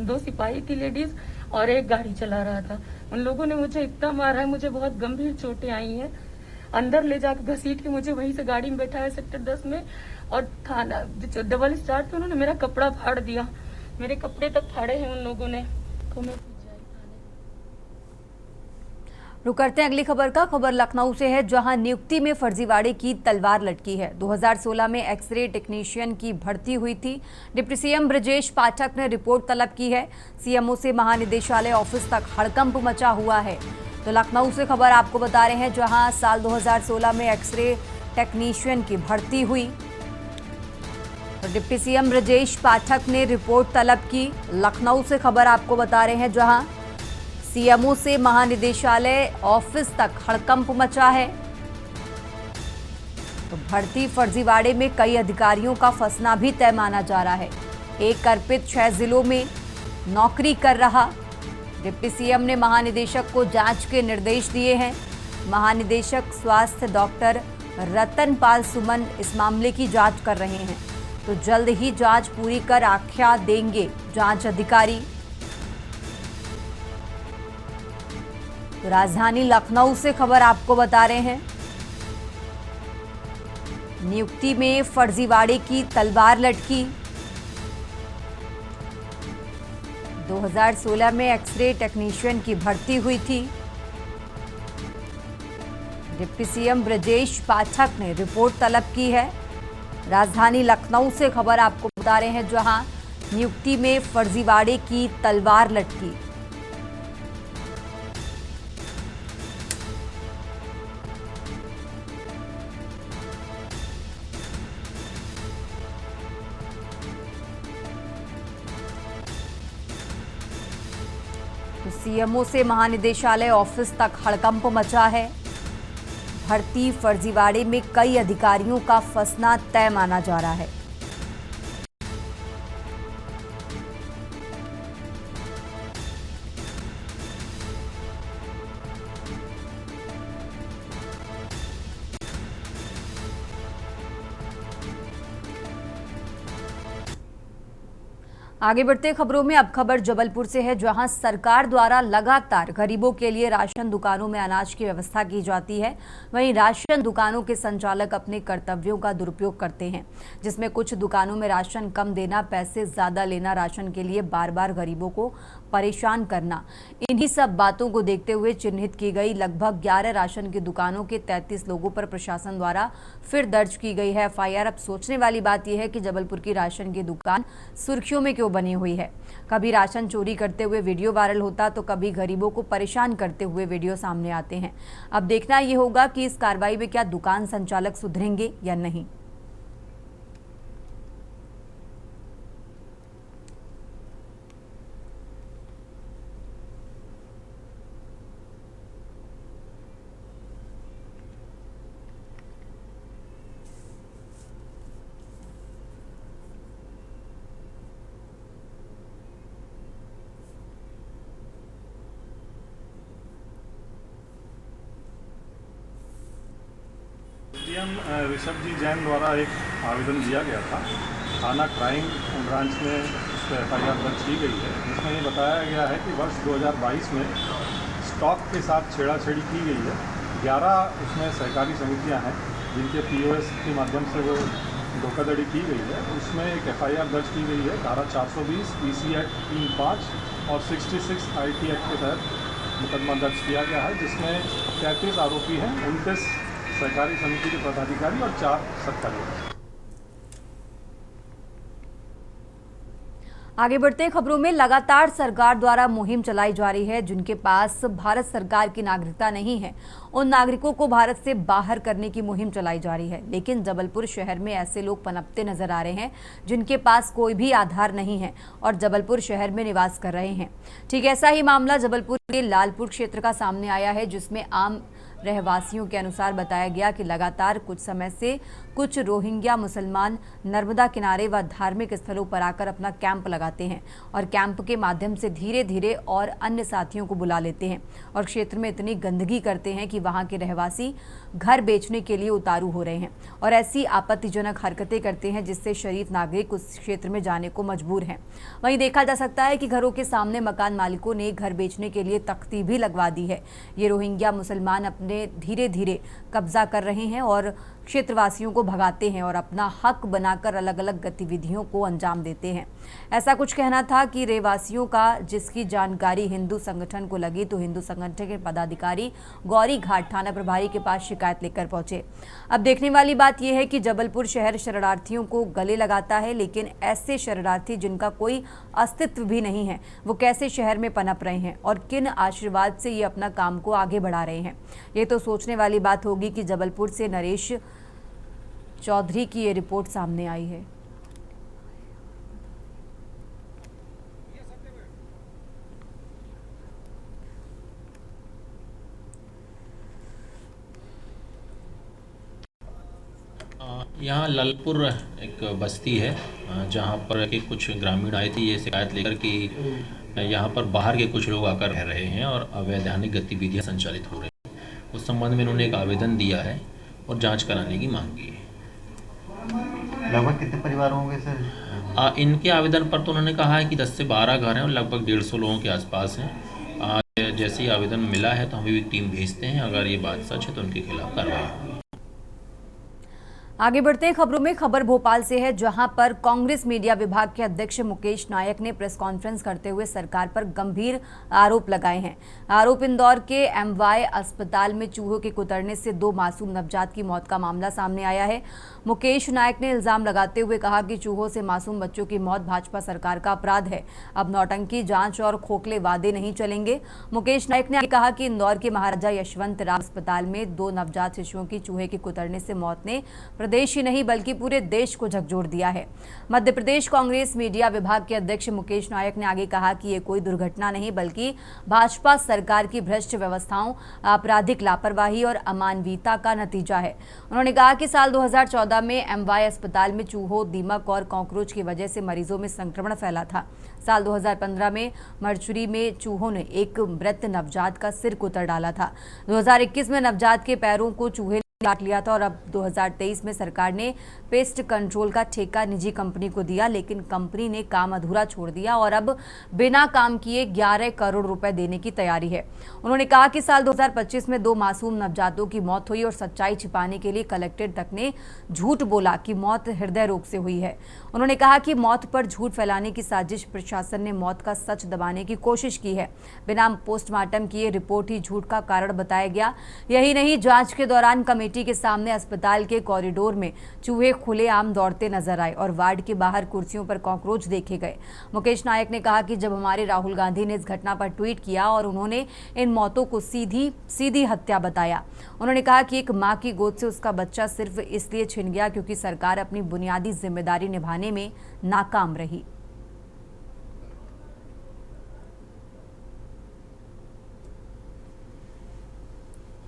[SPEAKER 14] 2 सिपाही थी लेडीज और एक गाड़ी चला रहा था। उन लोगों ने मुझे इतना मारा है, मुझे बहुत गंभीर चोटें आई हैं। अंदर ले जाकर घसीट के मुझे वहीं से गाड़ी में बैठाया सेक्टर 10 में। और थाना डबल स्टार थे, उन्होंने मेरा कपड़ा फाड़ दिया। मेरे कपड़े तक फाड़े हैं उन लोगों ने। तो मैं
[SPEAKER 1] रुक करते हैं अगली खबर का। खबर लखनऊ से है, जहां नियुक्ति में फर्जीवाड़े की तलवार लटकी है। 2016 में एक्सरे टेक्नीशियन की भर्ती हुई थी। डिप्टी सीएम ब्रजेश पाठक ने रिपोर्ट तलब की है। सीएमओ से महानिदेशालय ऑफिस तक हड़कंप मचा हुआ है। तो लखनऊ से खबर आपको बता रहे हैं, जहां साल 2016 में एक्सरे टेक्नीशियन की भर्ती हुई। तो डिप्टी सीएम ब्रजेश पाठक ने रिपोर्ट तलब की। लखनऊ से खबर आपको बता रहे हैं, जहां सीएमओ से महानिदेशालय ऑफिस तक हड़कंप मचा है। तो भर्ती फर्जीवाड़े में कई अधिकारियों का फंसना भी तय माना जा रहा है। एक अर्पित 6 जिलों में नौकरी कर रहा। डिप्टी सीएम ने महानिदेशक को जांच के निर्देश दिए हैं। महानिदेशक स्वास्थ्य डॉक्टर रतनपाल सुमन इस मामले की जांच कर रहे हैं। तो जल्द ही जांच पूरी कर आख्या देंगे जांच अधिकारी। तो राजधानी लखनऊ से खबर आपको बता रहे हैं, नियुक्ति में फर्जीवाड़े की तलवार लटकी। 2016 में एक्सरे टेक्नीशियन की भर्ती हुई थी। डिप्टी सीएम ब्रजेश पाठक ने रिपोर्ट तलब की है। राजधानी लखनऊ से खबर आपको बता रहे हैं, जहां नियुक्ति में फर्जीवाड़े की तलवार लटकी। तो सीएमओ से महानिदेशालय ऑफिस तक हड़कंप मचा है। भर्ती फर्जीवाड़े में कई अधिकारियों का फंसना तय माना जा रहा है। आगे बढ़ते खबरों में अब खबर जबलपुर से है, जहां सरकार द्वारा लगातार गरीबों के लिए राशन दुकानों में अनाज की व्यवस्था की जाती है। वहीं राशन दुकानों के संचालक अपने कर्तव्यों का दुरुपयोग करते हैं, जिसमें कुछ दुकानों में राशन कम देना, पैसे ज्यादा लेना, राशन के लिए बार बार गरीबों को परेशान करना। इन्हीं सब बातों को देखते हुए चिन्हित की गई लगभग 11 राशन की दुकानों के 33 लोगों पर प्रशासन द्वारा फिर दर्ज की गई है एफआईआर। अब सोचने वाली बात यह है कि जबलपुर की राशन की दुकान सुर्खियों में क्यों बनी हुई है। कभी राशन चोरी करते हुए वीडियो वायरल होता तो कभी गरीबों को परेशान करते हुए वीडियो सामने आते हैं। अब देखना यह होगा कि इस कार्रवाई में क्या दुकान संचालक सुधरेंगे या नहीं।
[SPEAKER 15] डीएम ऋषभ जी जैन द्वारा एक आवेदन दिया गया था। थाना क्राइम ब्रांच में उस पर एफआईआर दर्ज की गई है, जिसमें ये बताया गया है कि वर्ष 2022 में स्टॉक के साथ छेड़ाछेड़ी की गई है। 11 उसमें सहकारी समितियां हैं जिनके पीओएस के माध्यम से वो धोखाधड़ी की गई है। उसमें एक एफआईआर दर्ज की गई है धारा 420 ईसी एक्ट 35 और 66 आईटी एक्ट के तहत मुकदमा दर्ज किया गया है, जिसमें 33 आरोपी हैं, 29 सहकारी समिति के पदाधिकारी और 4 सरकारी।
[SPEAKER 1] आगे बढ़ते खबरों में लगातार सरकार द्वारा मुहिम चलाई जा रही है। जिनके पास भारत सरकार की नागरिकता नहीं है, उन नागरिकों को भारत से बाहर करने की मुहिम चलाई जा रही है। लेकिन जबलपुर शहर में ऐसे लोग पनपते नजर आ रहे हैं जिनके पास कोई भी आधार नहीं है और जबलपुर शहर में निवास कर रहे हैं। ठीक ऐसा ही मामला जबलपुर के लालपुर क्षेत्र का सामने आया है, जिसमें आम रहवासियों के अनुसार बताया गया कि लगातार कुछ समय से कुछ रोहिंग्या मुसलमान नर्मदा किनारे व धार्मिक स्थलों पर आकर अपना कैंप लगाते हैं और कैंप के माध्यम से धीरे धीरे और अन्य साथियों को बुला लेते हैं और क्षेत्र में इतनी गंदगी करते हैं कि वहां के रहवासी घर बेचने के लिए उतारू हो रहे हैं और ऐसी आपत्तिजनक हरकतें करते हैं जिससे शरीफ नागरिक उस क्षेत्र में जाने को मजबूर हैं। वहीं देखा जा सकता है कि घरों के सामने मकान मालिकों ने घर बेचने के लिए तख्ती भी लगवा दी है। ये रोहिंग्या मुसलमान अपने धीरे धीरे कब्जा कर रहे हैं और क्षेत्रवासियों को भगाते हैं और अपना हक बनाकर अलग अलग गतिविधियों को अंजाम देते हैं। ऐसा कुछ कहना था कि रहवासियों का, जिसकी जानकारी हिंदू संगठन को लगी तो हिंदू संगठन के पदाधिकारी गौरी घाट थाना प्रभारी के पास शिकायत लेकर पहुंचे। अब देखने वाली बात यह है कि जबलपुर शहर शरणार्थियों को गले लगाता है, लेकिन ऐसे शरणार्थी जिनका कोई अस्तित्व भी नहीं है वो कैसे शहर में पनप रहे हैं और किन आशीर्वाद से ये अपना काम को आगे बढ़ा रहे हैं। ये तो सोचने वाली बात होगी कि जबलपुर से नरेश चौधरी की ये रिपोर्ट सामने आई है।
[SPEAKER 16] यहाँ लालपुर एक बस्ती है जहाँ पर के कुछ ग्रामीण आए थे ये शिकायत लेकर कि यहाँ पर बाहर के कुछ लोग आकर रह रहे हैं और अवैधानिक गतिविधियाँ संचालित हो रही हैं। उस संबंध में उन्होंने एक आवेदन दिया है और जांच कराने की मांग की है।
[SPEAKER 17] लगभग कितने परिवार होंगे सर?
[SPEAKER 16] इनके आवेदन पर तो उन्होंने कहा है कि 10 से 12 घर हैं और लगभग 150 लोगों के आसपास हैं। जैसे ही आवेदन मिला है तो हम भी टीम भेजते हैं, अगर ये बात सच है तो उनके खिलाफ कार्रवाई होगी।
[SPEAKER 1] आगे बढ़ते हैं खबरों में। खबर भोपाल से है, जहां पर कांग्रेस मीडिया विभाग के अध्यक्ष मुकेश नायक ने प्रेस कॉन्फ्रेंस करते हुए सरकार पर गंभीर आरोप लगाए हैं। आरोप इंदौर के एमवाय अस्पताल में चूहों के कुतरने से 2 मासूम नवजात की मौत का मामला सामने आया है। मुकेश नायक ने इल्जाम लगाते हुए कहा कि चूहों से मासूम बच्चों की मौत भाजपा सरकार का अपराध है। अब नौटंकी, जांच और खोखले वादे नहीं चलेंगे। मुकेश नायक ने कहा कि इंदौर के महाराजा यशवंत राव अस्पताल में 2 नवजात शिशुओं की चूहे के कुतरने से मौत ने प्रदेश ही नहीं बल्कि पूरे देश को झकझोर दिया है। मध्य प्रदेश कांग्रेस मीडिया विभाग के अध्यक्ष मुकेश नायक ने आगे कहा कि ये कोई दुर्घटना नहीं बल्कि भाजपा सरकार की भ्रष्ट व्यवस्थाओं, आपराधिक लापरवाही और अमानवीयता का नतीजा है। उन्होंने कहा कि साल 2014 में MY अस्पताल में चूहों, दीमक और कॉकरोच की वजह से मरीजों में संक्रमण फैला था। साल 2015 में मर्चुरी में चूहों ने एक मृत नवजात का सिर कुतर डाला था। 2021 में नवजात के पैरों को चूहे काट लिया था और अब 2023 में सरकार ने पेस्ट कंट्रोल का ठेका निजी कंपनी को दिया, लेकिन कंपनी ने काम अधूरा छोड़ दिया और अब बिना काम किए 11 करोड़ रुपए देने की तैयारी है। उन्होंने कहा कि साल 2025 में 2 मासूम नवजातों की मौत हुई और सच्चाई छिपाने के लिए कलेक्टर तक ने झूठ बोला कि मौत हृदय रोग से हुई है। उन्होंने कहा कि मौत पर झूठ फैलाने की साजिश, प्रशासन ने मौत का सच दबाने की कोशिश की है। बिना पोस्टमार्टम किए रिपोर्ट ही झूठ का कारण बताया गया। यही नहीं, जांच के दौरान कमेटी के सामने अस्पताल के कॉरिडोर में चूहे खुलेआम दौड़ते नजर आए और वार्ड के बाहर कुर्सियों पर कॉकरोच देखे गए। मुकेश नायक ने कहा कि जब हमारे राहुल गांधी ने इस घटना पर ट्वीट किया और उन्होंने इन मौतों को सीधी हत्या बताया। उन्होंने कहा कि एक मां की गोद से उसका बच्चा सिर्फ इसलिए छिन गया क्योंकि सरकार अपनी बुनियादी जिम्मेदारी निभाने में नाकाम रही।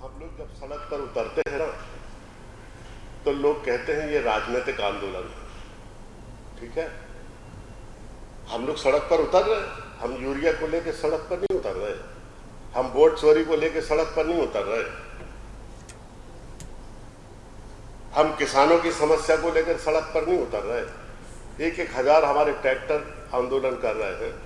[SPEAKER 18] हम लोग जब सड़क पर उतरते हैं ना तो लोग कहते हैं ये राजनीतिक आंदोलन है। ठीक है, हम लोग सड़क पर उतर रहे, हम यूरिया को लेकर सड़क पर नहीं उतर रहे, हम वोट चोरी को लेकर सड़क पर नहीं उतर रहे, हम किसानों की समस्या को लेकर सड़क पर नहीं उतर रहे। 1-1 हजार हमारे ट्रैक्टर आंदोलन कर रहे हैं।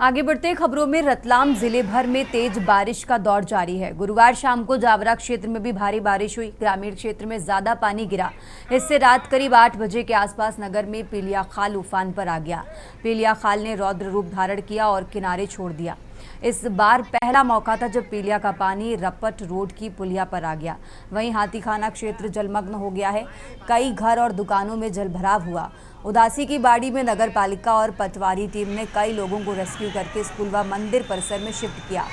[SPEAKER 1] आगे बढ़ते खबरों में, रतलाम जिले भर में तेज बारिश का दौर जारी है। गुरुवार शाम को जावरा क्षेत्र में भी भारी बारिश हुई। ग्रामीण क्षेत्र में ज्यादा पानी गिरा। इससे रात करीब 8 बजे के आसपास नगर में पीलिया खाल उफान पर आ गया। पीलिया खाल ने रौद्र रूप धारण किया और किनारे छोड़ दिया। इस बार पहला मौका था जब पीलिया का पानी रपट रोड की पुलिया पर आ गया। वहीं हाथीखाना क्षेत्र जलमग्न हो गया है। कई घर और दुकानों में जलभराव हुआ। उदासी की बाड़ी में नगर पालिका और पटवारी टीम ने कई लोगों को रेस्क्यू करके स्कूलवा मंदिर परिसर में शिफ्ट किया।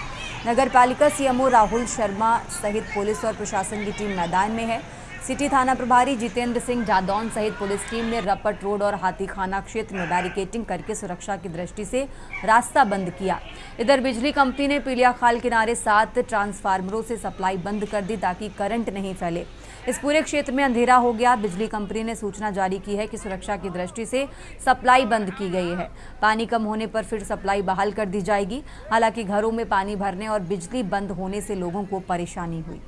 [SPEAKER 1] नगर पालिका CMO राहुल शर्मा सहित पुलिस और प्रशासन की टीम मैदान में है। सिटी थाना प्रभारी जितेंद्र सिंह जादौन सहित पुलिस टीम ने रपट रोड और हाथीखाना क्षेत्र में बैरिकेडिंग करके सुरक्षा की दृष्टि से रास्ता बंद किया। इधर बिजली कंपनी ने पीलिया खाल किनारे 7 ट्रांसफार्मरों से सप्लाई बंद कर दी ताकि करंट नहीं फैले। इस पूरे क्षेत्र में अंधेरा हो गया। बिजली कंपनी ने सूचना जारी की है कि सुरक्षा की दृष्टि से सप्लाई बंद की गई है। पानी कम होने पर फिर सप्लाई बहाल कर दी जाएगी। हालांकि घरों में पानी भरने और बिजली बंद होने से लोगों को परेशानी हुई।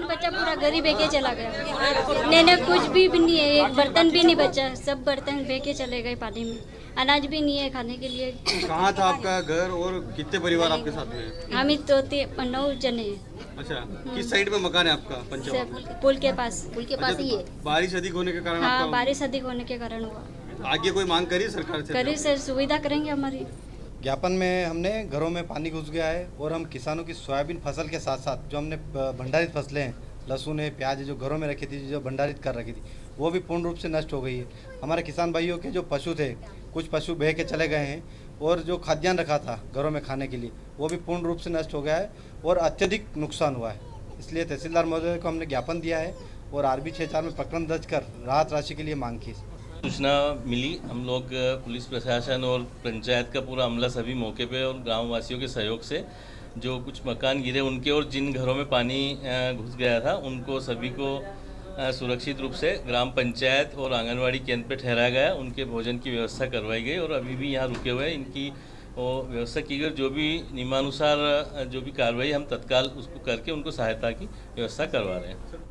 [SPEAKER 19] बच्चा पूरा गरीब बेके चला गया। नहीं कुछ भी नहीं है, एक बर्तन भी नहीं बचा, सब बर्तन बेके चले गए पानी में। अनाज भी नहीं है खाने के लिए।
[SPEAKER 20] कहाँ था आपका घर और कितने परिवार आपके साथ में?
[SPEAKER 19] हम तो 9 जने हैं।
[SPEAKER 20] अच्छा, किस साइड पे मकान है आपका? पंचवा
[SPEAKER 19] पुल के पास ही है।
[SPEAKER 20] बारिश अधिक होने के कारण?
[SPEAKER 19] हाँ, बारिश अधिक होने के कारण हुआ।
[SPEAKER 20] आगे कोई मांग करी सरकार से?
[SPEAKER 19] करी सर, सुविधा करेंगे हमारी।
[SPEAKER 21] ज्ञापन में हमने घरों में पानी घुस गया है और हम किसानों की सोयाबीन फसल के साथ साथ जो हमने भंडारित फसलें हैं, लहसुन है, प्याज है, जो घरों में रखी थी, जो भंडारित कर रखी थी, वो भी पूर्ण रूप से नष्ट हो गई है। हमारे किसान भाइयों के जो पशु थे, कुछ पशु बह के चले गए हैं और जो खाद्यान्न रखा था घरों में खाने के लिए, वो भी पूर्ण रूप से नष्ट हो गया है और अत्यधिक नुकसान हुआ है। इसलिए तहसीलदार महोदय को हमने ज्ञापन दिया है और RB 64 में प्रकरण दर्ज कर राहत राशि के लिए मांग की।
[SPEAKER 22] सूचना मिली, हम लोग पुलिस प्रशासन और पंचायत का पूरा अमला सभी मौके पे और गांववासियों के सहयोग से जो कुछ मकान गिरे उनके और जिन घरों में पानी घुस गया था उनको सभी को सुरक्षित रूप से ग्राम पंचायत और आंगनवाड़ी केंद्र पे ठहराया गया। उनके भोजन की व्यवस्था करवाई गई और अभी भी यहाँ रुके हुए हैं। इनकी वो व्यवस्था की गई। जो भी नियमानुसार जो भी कार्रवाई हम तत्काल उसको करके उनको सहायता की व्यवस्था करवा रहे हैं।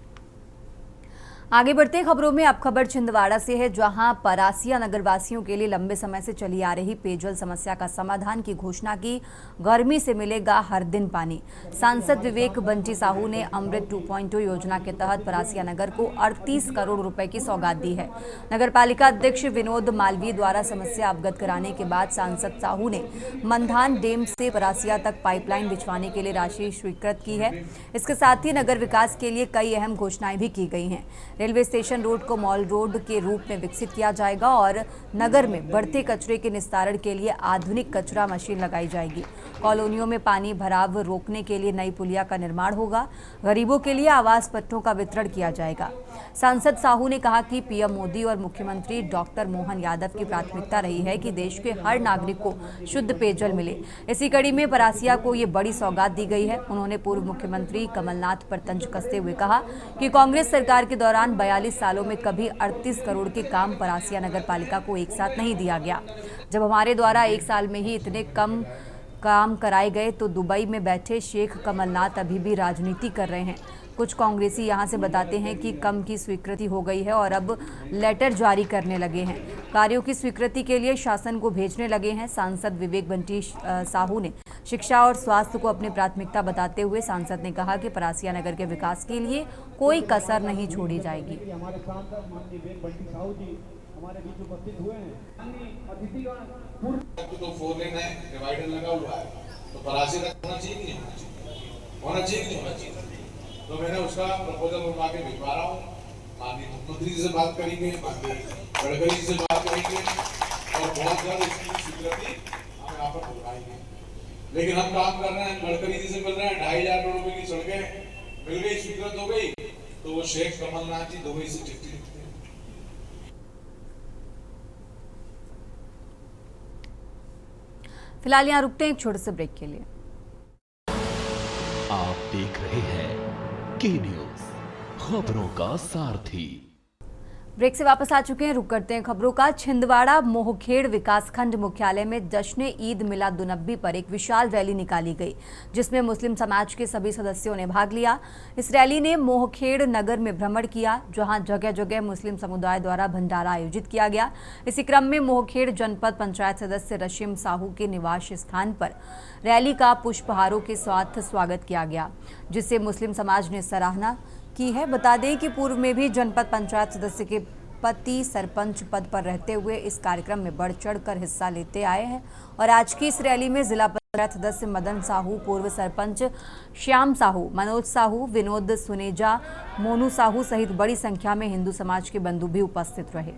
[SPEAKER 1] आगे बढ़ते खबरों में अब खबर छिंदवाड़ा से है, जहां परासिया नगरवासियों के लिए लंबे समय से चली आ रही पेयजल समस्या का समाधान की घोषणा की। गर्मी से मिलेगा हर दिन पानी। सांसद विवेक बंटी साहू ने अमृत 2.0 योजना के तहत परासिया नगर को 38 करोड़ रुपए की सौगात दी है। नगर पालिका अध्यक्ष विनोद मालवीय द्वारा समस्या अवगत कराने के बाद सांसद साहू ने मंधान डैम से परासिया तक पाइपलाइन बिछवाने के लिए राशि स्वीकृत की है। इसके साथ ही नगर विकास के लिए कई अहम घोषणाएं भी की गई हैं। रेलवे स्टेशन रोड को मॉल रोड के रूप में विकसित किया जाएगा और नगर में बढ़ते कचरे के निस्तारण के लिए आधुनिक कचरा मशीन लगाई जाएगी। कॉलोनियों में पानी भराव रोकने के लिए नई पुलिया का निर्माण होगा। गरीबों के लिए आवास पट्टों का वितरण किया जाएगा। सांसद साहू ने कहा कि पीएम मोदी और मुख्यमंत्री डॉक्टर मोहन यादव की प्राथमिकता रही है कि देश के हर नागरिक को शुद्ध पेयजल मिले। इसी कड़ी में परासिया को ये बड़ी सौगात दी गई है। उन्होंने पूर्व मुख्यमंत्री कमलनाथ पर तंज कसते हुए कहा कि कांग्रेस सरकार के दौरान 42 सालों में कभी 38 करोड़ के काम परासिया नगर पालिका को एक साथ नहीं दिया गया। जब हमारे द्वारा एक साल में ही इतने कम काम कराए गए तो दुबई में बैठे शेख कमलनाथ अभी भी राजनीति कर रहे हैं। कुछ कांग्रेसी यहां से बताते हैं कि कम की स्वीकृति हो गई है और अब लेटर जारी करने लगे हैं। कार्यों की स्वीकृति के लिए शासन को भेजने लगे हैं। सांसद विवेक बंटी साहू ने शिक्षा और स्वास्थ्य को अपनी प्राथमिकता बताते हुए सांसद ने कहा कि परासिया नगर के विकास के लिए कोई कसर नहीं छोड़ी जाएगी।
[SPEAKER 3] हमारे सांसद माननीय विवेक बंटी साहू जी हमारे बीच उपस्थित हुए हैं। अतिथिगण
[SPEAKER 4] तो 4 लेन है, डिवाइडर लगा हुआ है, तो परासिया तक होना चाहिए कि नहीं होना चाहिए? होना चाहिए कि नहीं होना चाहिए? तो मैंने उसका प्रपोजल बनवा के भिजवा रहा हूँ। माननीय मुख्यमंत्री जी से बात करेंगे, माननीय गडकरी जी से बात करेंगे और बहुत जल्द इसकी स्वीकृति हम यहाँ पर दिलवाएंगे। लेकिन हम काम कर रहे हैं, गडकरी जी से मिल रहे हैं, 2,500 करोड़ रुपए की सड़कें मिल गई, स्वीकृत हो गई, तो वो शेख कमलनाथ जी दुबई से चिट्ठी लिखते हैं।
[SPEAKER 1] फिलहाल यहाँ रुकते हैं एक छोटे से ब्रेक के लिए।
[SPEAKER 2] आप देख रहे हैं के न्यूज़, खबरों का सारथी।
[SPEAKER 1] ब्रेक से वापस आ चुके हैं, रुक करते हैं खबरों का। छिंदवाड़ा मोहखेड़ विकासखंड मुख्यालय में जश्न ईद मिलादुन्नबी पर एक विशाल रैली निकाली गई, जिसमें मुस्लिम समाज के सभी सदस्यों ने भाग लिया। इस रैली ने मोहखेड़ नगर में भ्रमण किया, जहां जगह जगह मुस्लिम समुदाय द्वारा भंडारा आयोजित किया गया। इसी क्रम में मोहखेड़ जनपद पंचायत सदस्य रशीम साहू के निवास स्थान पर रैली का पुष्पहारों के साथ स्वागत किया गया, जिससे मुस्लिम समाज ने सराहना की है। बता दें कि पूर्व में भी जनपद पंचायत सदस्य के पति सरपंच पद पर रहते हुए इस कार्यक्रम में बढ़ चढ़कर हिस्सा लेते आए हैं और आज की इस रैली में जिला पंचायत सदस्य मदन साहू, पूर्व सरपंच श्याम साहू, मनोज साहू, विनोद सुनेजा, मोनू साहू सहित बड़ी संख्या में हिंदू समाज के बंधु भी उपस्थित रहे।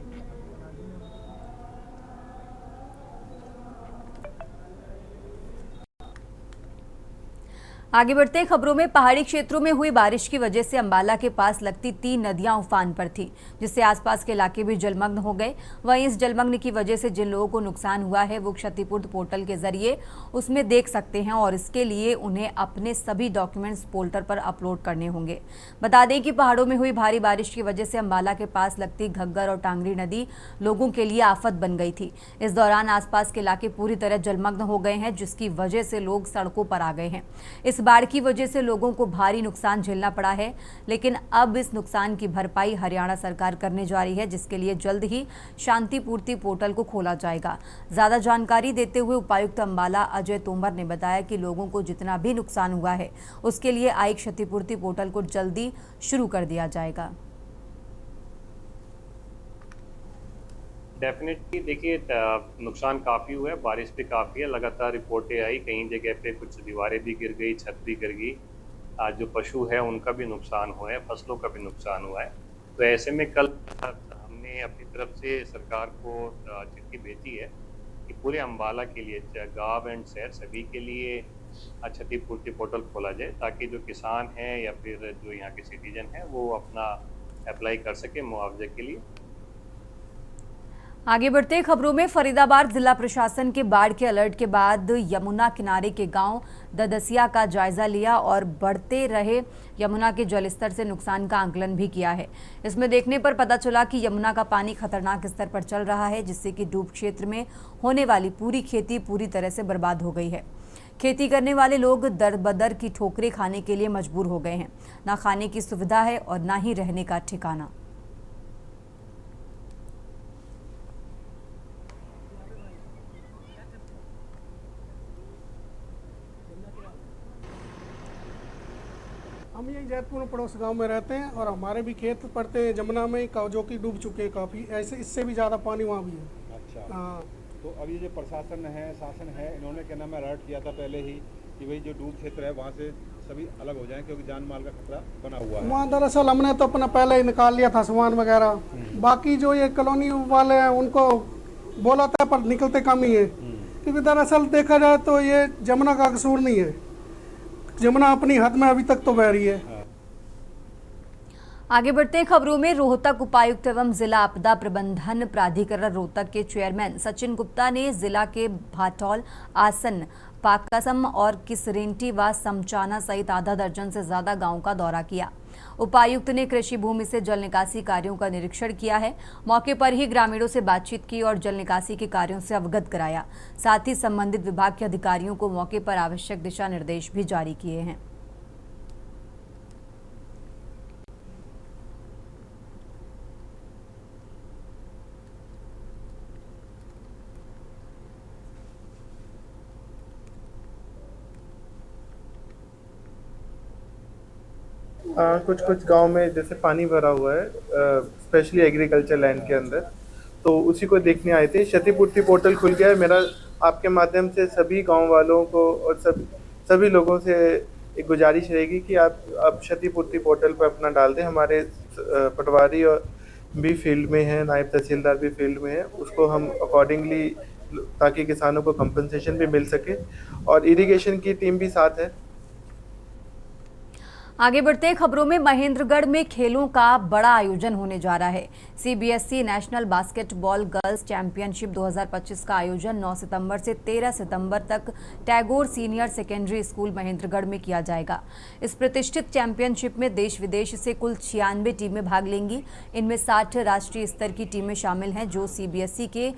[SPEAKER 1] आगे बढ़ते हैं खबरों में। पहाड़ी क्षेत्रों में हुई बारिश की वजह से अंबाला के पास लगती 3 नदियां उफान पर थी, जिससे आसपास के इलाके भी जलमग्न हो गए। वहीं इस जलमग्न की वजह से जिन लोगों को नुकसान हुआ है वो क्षतिपूर्ति पोर्टल के जरिए उसमें देख सकते हैं और इसके लिए उन्हें अपने सभी डॉक्यूमेंट्स पोर्टल पर अपलोड करने होंगे। बता दें कि पहाड़ों में हुई भारी बारिश की वजह से अंबाला के पास लगती घग्गर और टांगरी नदी लोगों के लिए आफत बन गई थी। इस दौरान आसपास के इलाके पूरी तरह जलमग्न हो गए हैं, जिसकी वजह से लोग सड़कों पर आ गए हैं। इस बाढ़ की वजह से लोगों को भारी नुकसान झेलना पड़ा है, लेकिन अब इस नुकसान की भरपाई हरियाणा सरकार करने जा रही है, जिसके लिए जल्द ही शांतिपूर्ति पोर्टल को खोला जाएगा। ज्यादा जानकारी देते हुए उपायुक्त अंबाला अजय तोमर ने बताया कि लोगों को जितना भी नुकसान हुआ है उसके लिए आई क्षतिपूर्ति पोर्टल को जल्दी शुरू कर दिया जाएगा।
[SPEAKER 23] डेफिनेटली देखिए नुकसान काफ़ी हुआ है, बारिश भी काफ़ी है, लगातार रिपोर्टें आई, कहीं जगह पे कुछ दीवारें भी गिर गई, छत भी गिर गई, जो पशु है उनका भी नुकसान हुआ है, फसलों का भी नुकसान हुआ है। तो ऐसे में कल हमने अपनी तरफ से सरकार को चिट्ठी भेजी है कि पूरे अंबाला के लिए, गाँव एंड शहर सभी के लिए क्षतिपूर्ति पोर्टल खोला जाए, ताकि जो किसान हैं या फिर जो यहाँ के सिटीजन हैं वो अपना अप्लाई कर सके मुआवजे के लिए।
[SPEAKER 1] आगे बढ़ते खबरों में। फरीदाबाद जिला प्रशासन के बाढ़ के अलर्ट के बाद यमुना किनारे के गांव ददसिया का जायजा लिया और बढ़ते रहे यमुना के जलस्तर से नुकसान का आंकलन भी किया है। इसमें देखने पर पता चला कि यमुना का पानी खतरनाक स्तर पर चल रहा है, जिससे कि डूब क्षेत्र में होने वाली पूरी खेती पूरी तरह से बर्बाद हो गई है। खेती करने वाले लोग दर बदर की ठोकरें खाने के लिए मजबूर हो गए हैं। ना खाने की सुविधा है और ना ही रहने का ठिकाना।
[SPEAKER 24] हम यही जैतपुर पड़ोस गांव में रहते हैं और हमारे भी खेत पड़ते हैं जमुना में, जो कि डूब चुके हैं काफ़ी, ऐसे इससे भी ज़्यादा पानी वहाँ भी है।
[SPEAKER 25] अच्छा
[SPEAKER 24] हाँ।
[SPEAKER 25] तो अभी जो प्रशासन है, शासन है, इन्होंने क्या नाम है अलर्ट किया था पहले ही
[SPEAKER 15] कि भाई जो डूब क्षेत्र है वहाँ से सभी अलग हो जाएं, क्योंकि जान माल का खतरा बना हुआ है।
[SPEAKER 24] वहाँ दरअसल हमने तो अपना पहले ही निकाल लिया था सामान वगैरह, बाकी जो ये कॉलोनी वाले हैं उनको बोला था पर निकलते कम ही है, क्योंकि दरअसल देखा जाए तो ये जमुना का कसूर नहीं है, जमुना अपनी हद में अभी तक तो बह रही है।
[SPEAKER 1] आगे बढ़ते हैं खबरों में। रोहतक उपायुक्त एवं जिला आपदा प्रबंधन प्राधिकरण रोहतक के चेयरमैन सचिन गुप्ता ने जिला के भाटौल, आसन, पाकासम और किसरेंटी व समचाना सहित आधा दर्जन से ज्यादा गांवों का दौरा किया। उपायुक्त ने कृषि भूमि से जल निकासी कार्यों का निरीक्षण किया है। मौके पर ही ग्रामीणों से बातचीत की और जल निकासी के कार्यों से अवगत कराया। साथ ही संबंधित विभाग के अधिकारियों को मौके पर आवश्यक दिशा निर्देश भी जारी किए हैं।
[SPEAKER 5] कुछ गांव में जैसे पानी भरा हुआ है, स्पेशली एग्रीकल्चर लैंड के अंदर, तो उसी को देखने आए थे। क्षतिपूर्ति पोर्टल खुल गया है। मेरा आपके माध्यम से सभी गांव वालों को और सभी लोगों से एक गुजारिश रहेगी कि आप क्षतिपूर्ति पोर्टल पर अपना डाल दें। हमारे पटवारी और भी फील्ड में है, नायब तहसीलदार भी फील्ड में है, उसको हम अकॉर्डिंगली, ताकि किसानों को कंपनसेशन भी मिल सके, और इरिगेशन की टीम भी साथ है।
[SPEAKER 1] आगे बढ़ते हैं खबरों में। महेंद्रगढ़ में खेलों का बड़ा आयोजन होने जा रहा है। CBSE national basketball girls championship 2025 का आयोजन 9 सितंबर से 13 सितंबर तक Tagore senior secondary school Mahendragarh में किया जाएगा। इस प्रतिष्ठित चैंपियनशिप में देश विदेश से कुल 96 टीमें भाग लेंगी। इनमें 60 राष्ट्रीय स्तर की टीमें शामिल हैं जो सीबीएसई के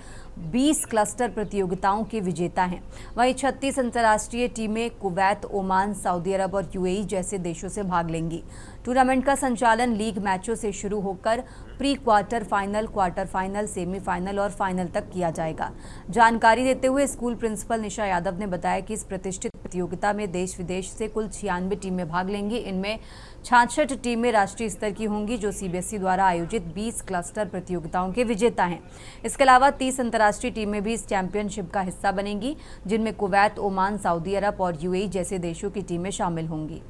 [SPEAKER 1] 20 क्लस्टर प्रतियोगिताओं के विजेता हैं। वहीं 36 अंतर्राष्ट्रीय टीमें कुवैत, ओमान, सऊदी अरब और यूएई जैसे देशों से भाग लेंगी। टूर्नामेंट का संचालन लीग मैचों से शुरू होकर pre quarter final, quarter final, semifinal और फाइनल तक किया जाएगा। जानकारी देते हुए स्कूल प्रिंसिपल निशा यादव ने बताया कि इस प्रतिष्ठित प्रतियोगिता में देश विदेश से कुल 96 टीमें भाग लेंगी। इनमें 66 टीमें राष्ट्रीय स्तर की होंगी जो सीबीएसई द्वारा आयोजित 20 क्लस्टर प्रतियोगिताओं के विजेता हैं। इसके अलावा 30 अंतर्राष्ट्रीय टीमें भी इस चैंपियनशिप का हिस्सा बनेंगी, जिनमें कुवैत, ओमान, सऊदी अरब और यूएई जैसे देशों की टीमें शामिल होंगी।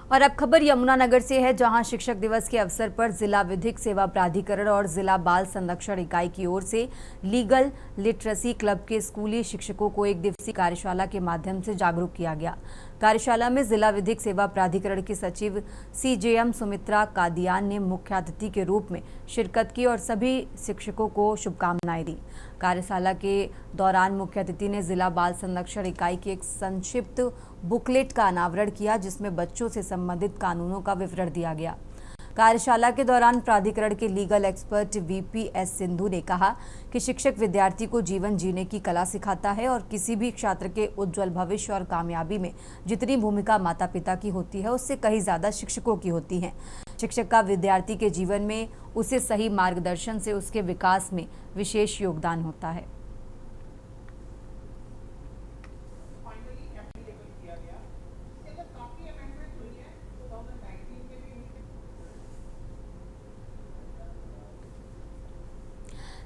[SPEAKER 1] और अब खबर यमुनानगर से है, जहां शिक्षक दिवस के अवसर पर जिला विधिक सेवा प्राधिकरण और जिला बाल संरक्षण इकाई की ओर से लीगल लिटरेसी क्लब के स्कूली शिक्षकों को एक दिवसीय कार्यशाला के माध्यम से जागरूक किया गया। कार्यशाला में जिला विधिक सेवा प्राधिकरण की सचिव सीजेएम सुमित्रा कादियान ने मुख्य अतिथि के रूप में शिरकत की और सभी शिक्षकों को शुभकामनाएं दी। कार्यशाला के दौरान मुख्य अतिथि ने जिला बाल संरक्षण इकाई की एक संक्षिप्त बुकलेट का अनावरण किया, जिसमें बच्चों से संबंधित कानूनों का विवरण दिया गया। कार्यशाला के दौरान प्राधिकरण के लीगल एक्सपर्ट वीपीएस सिंधु ने कहा कि शिक्षक विद्यार्थी को जीवन जीने की कला सिखाता है और किसी भी छात्र के उज्जवल भविष्य और कामयाबी में जितनी भूमिका माता पिता की होती है उससे कहीं ज्यादा शिक्षकों की होती है। शिक्षक का विद्यार्थी के जीवन में उसे सही मार्गदर्शन से उसके विकास में विशेष योगदान होता है।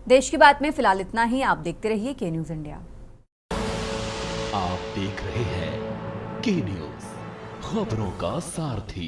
[SPEAKER 1] देश की बात में फिलहाल इतना ही। आप देखते रहिए के न्यूज इंडिया।
[SPEAKER 2] आप देख रहे हैं के न्यूज, खबरों का सारथी।